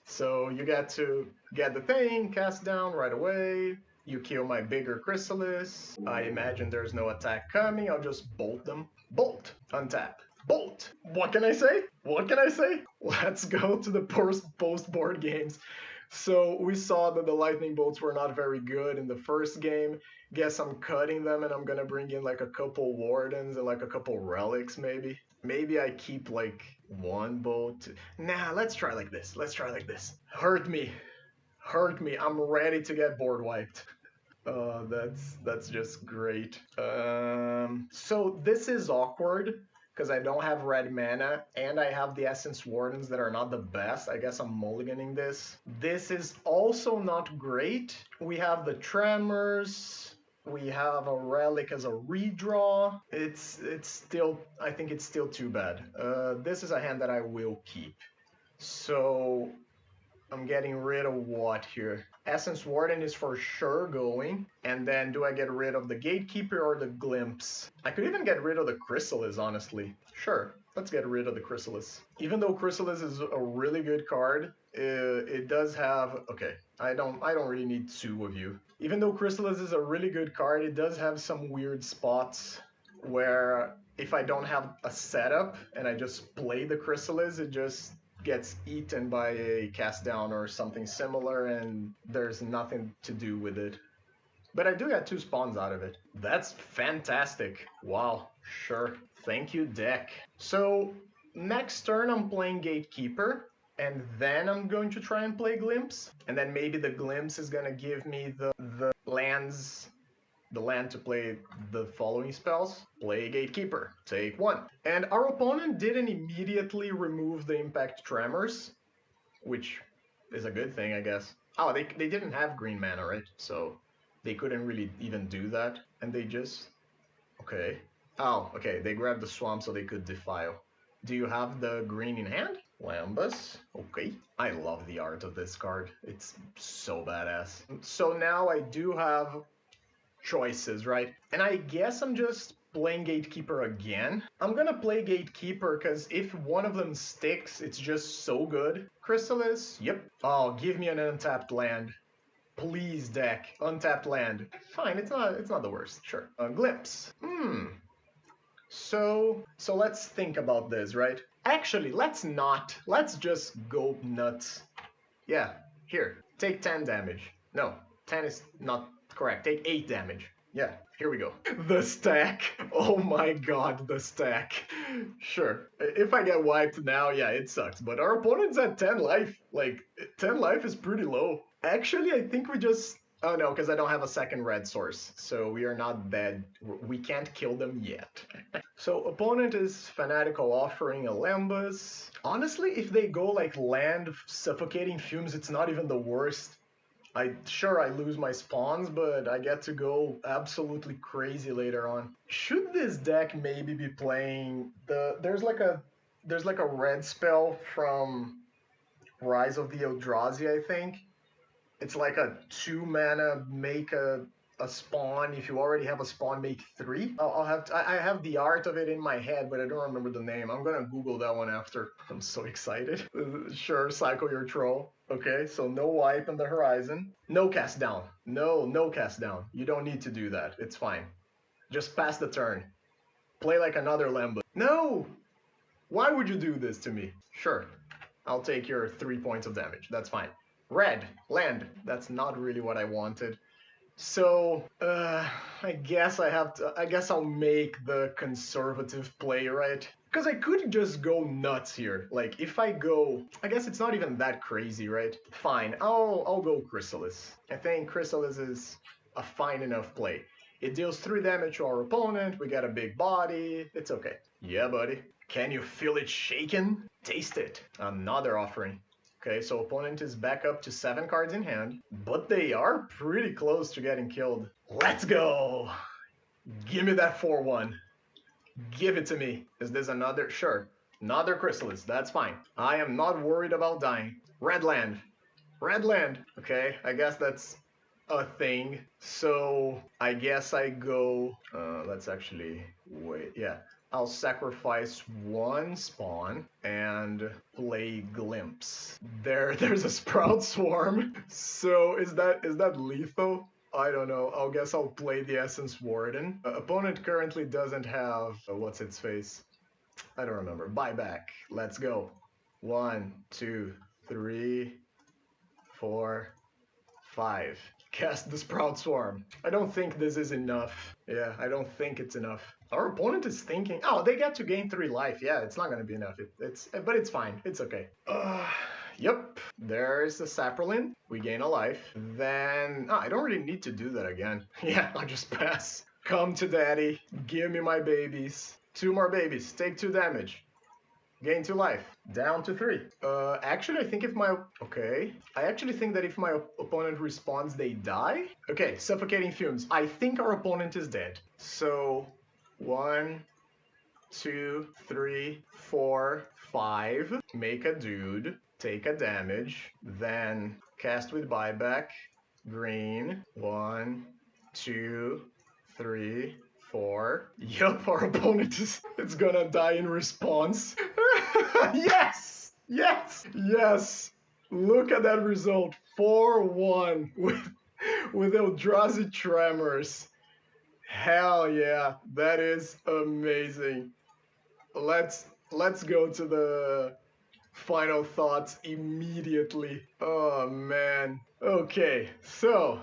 So you get to get the thing, cast down right away. You kill my bigger Chrysalis. I imagine there's no attack coming. I'll just bolt them. Bolt! Untap. Bolt! What can I say? Let's go to the post-board games. So we saw that the lightning bolts were not very good in the first game. Guess I'm cutting them and I'm gonna bring in like a couple wardens and like a couple relics maybe. Maybe I keep like 1 bolt. Nah, let's try like this. Hurt me. I'm ready to get board wiped. That's just great. So this is awkward because I don't have red mana and I have the Essence Wardens that are not the best. I guess I'm mulliganing this. This is also not great. We have the Tremors. We have a relic as a redraw. It's still, I think it's still too bad. This is a hand that I will keep. So I'm getting rid of what here? Essence Warden is for sure going. And then do I get rid of the Gatekeeper or the Glimpse? I could even get rid of the Chrysalis, honestly. Sure, let's get rid of the Chrysalis. Even though Chrysalis is a really good card, it does have... Okay, I don't really need two of you. Even though Chrysalis is a really good card, it does have some weird spots where if I don't have a setup and I just play the Chrysalis, it just gets eaten by a cast down or something similar, and there's nothing to do with it. But I do get 2 spawns out of it. That's fantastic. Wow, sure. Thank you, deck. So next turn I'm playing Gatekeeper, and then I'm going to try and play Glimpse. And then maybe the Glimpse is gonna give me the lands, the land to play the following spells. Play Gatekeeper, take 1. And our opponent didn't immediately remove the Impact Tremors, which is a good thing, I guess. Oh, they didn't have green mana, right? So they couldn't really even do that. And they just... Okay. Oh, okay, they grabbed the swamp so they could defile. Do you have the green in hand? Lambus. Okay. I love the art of this card. It's so badass. So now I do have choices, right? And I guess I'm just playing Gatekeeper again. I'm gonna play Gatekeeper because if one of them sticks, it's just so good. Chrysalis, yep. Oh, give me an untapped land. Please, deck. Untapped land. Fine, it's not the worst. Sure. Glimpse. So let's think about this, right? Actually, let's not. Let's just go nuts. Yeah, here. Take 10 damage. No, 10 is not correct. Take 8 damage. Yeah, here we go. The stack. Oh my god, the stack. Sure. If I get wiped now, yeah, it sucks. But our opponent's at 10 life. Like, 10 life is pretty low. Actually, I think we just... Oh no, because I don't have a second red source. So we are not dead. We can't kill them yet. So opponent is Fanatical Offering a Lambus. Honestly, if they go like land Suffocating Fumes, it's not even the worst. Sure, I lose my spawns, but I get to go absolutely crazy later on. Should this deck maybe be playing there's like a red spell from Rise of the Eldrazi, I think. It's like a 2 mana make a spawn. If you already have a spawn, make 3. I have the art of it in my head, but I don't remember the name. I'm gonna Google that one after. I'm so excited. Sure, cycle your troll. Okay, so no wipe on the horizon. No cast down. No cast down. You don't need to do that. It's fine. Just pass the turn. Play like another Lambo. No! Why would you do this to me? Sure, I'll take your 3 points of damage. That's fine. Red, land. That's not really what I wanted. So, I guess I'll make the conservative play, right? Because I could just go nuts here. Like, if I go... I guess it's not even that crazy, right? Fine, I'll go Chrysalis. I think Chrysalis is a fine enough play. It deals 3 damage to our opponent, we get a big body, it's okay. Yeah, buddy. Can you feel it shaking? Taste it. Another offering. Okay, so opponent is back up to 7 cards in hand, but they are pretty close to getting killed. Let's go! Give me that 4-1. Give it to me. Is this another? Sure. Another Chrysalis. That's fine. I am not worried about dying. Red land. Red land. Okay, I guess that's a thing. So I guess I go... let's actually... Wait. Yeah. I'll sacrifice 1 spawn and play Glimpse. There's a Sprout Swarm. So is that lethal? I don't know. I guess I'll play the Essence Warden. Opponent currently doesn't have... what's its face? I don't remember. Buyback. Let's go. 1, 2, 3, 4, 5. Cast the Sprout Swarm. I don't think this is enough. Yeah, I don't think it's enough. Our opponent is thinking, oh, they get to gain 3 life. Yeah, it's not going to be enough. But it's fine. It's okay. Yep. There's the Saprolan. We gain a life. Then... I don't really need to do that again. Yeah, I'll just pass. Come to daddy. Give me my babies. 2 more babies. Take 2 damage. Gain 2 life. Down to 3. Actually, I think if my... Okay. I actually think that if my opponent responds, they die. Okay, Suffocating Fumes. I think our opponent is dead. So, 1, 2, 3, 4, 5. Make a dude, take a damage, then cast with buyback. Green. 1, 2, 3, 4. Yup, our opponent is it's gonna die in response. Yes! Yes! Yes! Look at that result. 4-1 with Eldrazi Tremors. Hell yeah, that is amazing. Let's go to the final thoughts immediately. Oh man. Okay, so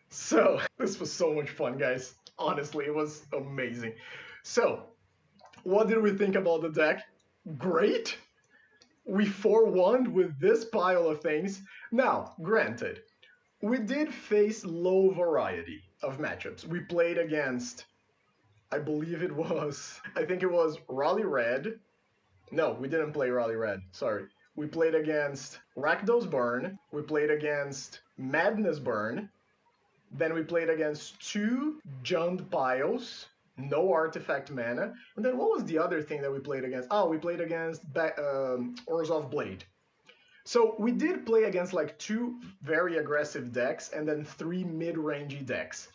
so this was so much fun, guys. Honestly, it was amazing. So, what did we think about the deck? Great. We 4-1 with this pile of things. Now, granted, we did face low variety of matchups. We played against, I think it was Raleigh Red. No, we didn't play Raleigh Red, sorry. We played against Rakdos Burn, we played against Madness Burn, then we played against 2 Jund Piles, no artifact mana, and then what was the other thing that we played against? Oh, we played against Orzhov Blade. So we did play against like 2 very aggressive decks and then 3 mid-rangey decks.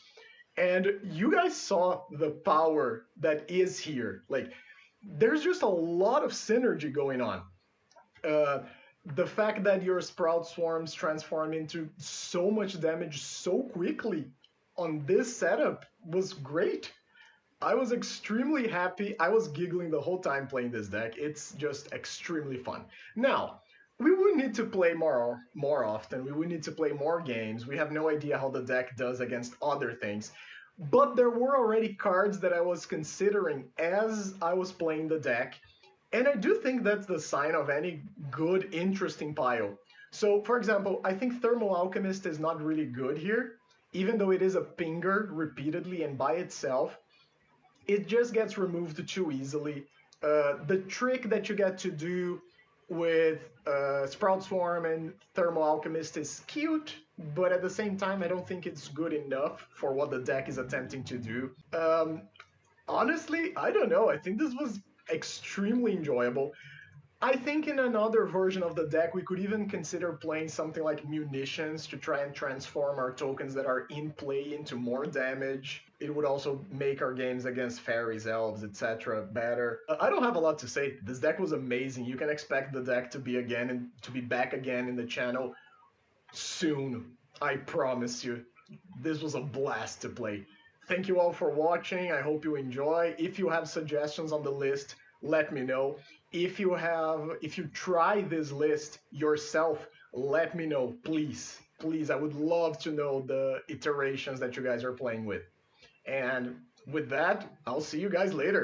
And you guys saw the power that is here. Like, there's just a lot of synergy going on. The fact that your Sprout Swarms transform into so much damage so quickly on this setup was great. I was extremely happy. I was giggling the whole time playing this deck. It's just extremely fun. Now, we would need to play more often. We would need to play more games. We have no idea how the deck does against other things. But there were already cards that I was considering as I was playing the deck. And I do think that's the sign of any good, interesting pile. So, for example, I think Thermal Alchemist is not really good here. Even though it is a pinger repeatedly and by itself, it just gets removed too easily. The trick that you get to do with Sprout Swarm and Thermal Alchemist is cute, but at the same time, I don't think it's good enough for what the deck is attempting to do. Honestly, I don't know. I think this was extremely enjoyable. I think in another version of the deck, we could even consider playing something like Munitions to try and transform our tokens that are in play into more damage. It would also make our games against fairies, elves, etc. better. I don't have a lot to say. This deck was amazing. You can expect the deck to be back again in the channel soon. I promise you. This was a blast to play. Thank you all for watching. I hope you enjoy. If you have suggestions on the list, let me know. If you try this list yourself, let me know, please. Please, I would love to know the iterations that you guys are playing with. And with that, I'll see you guys later.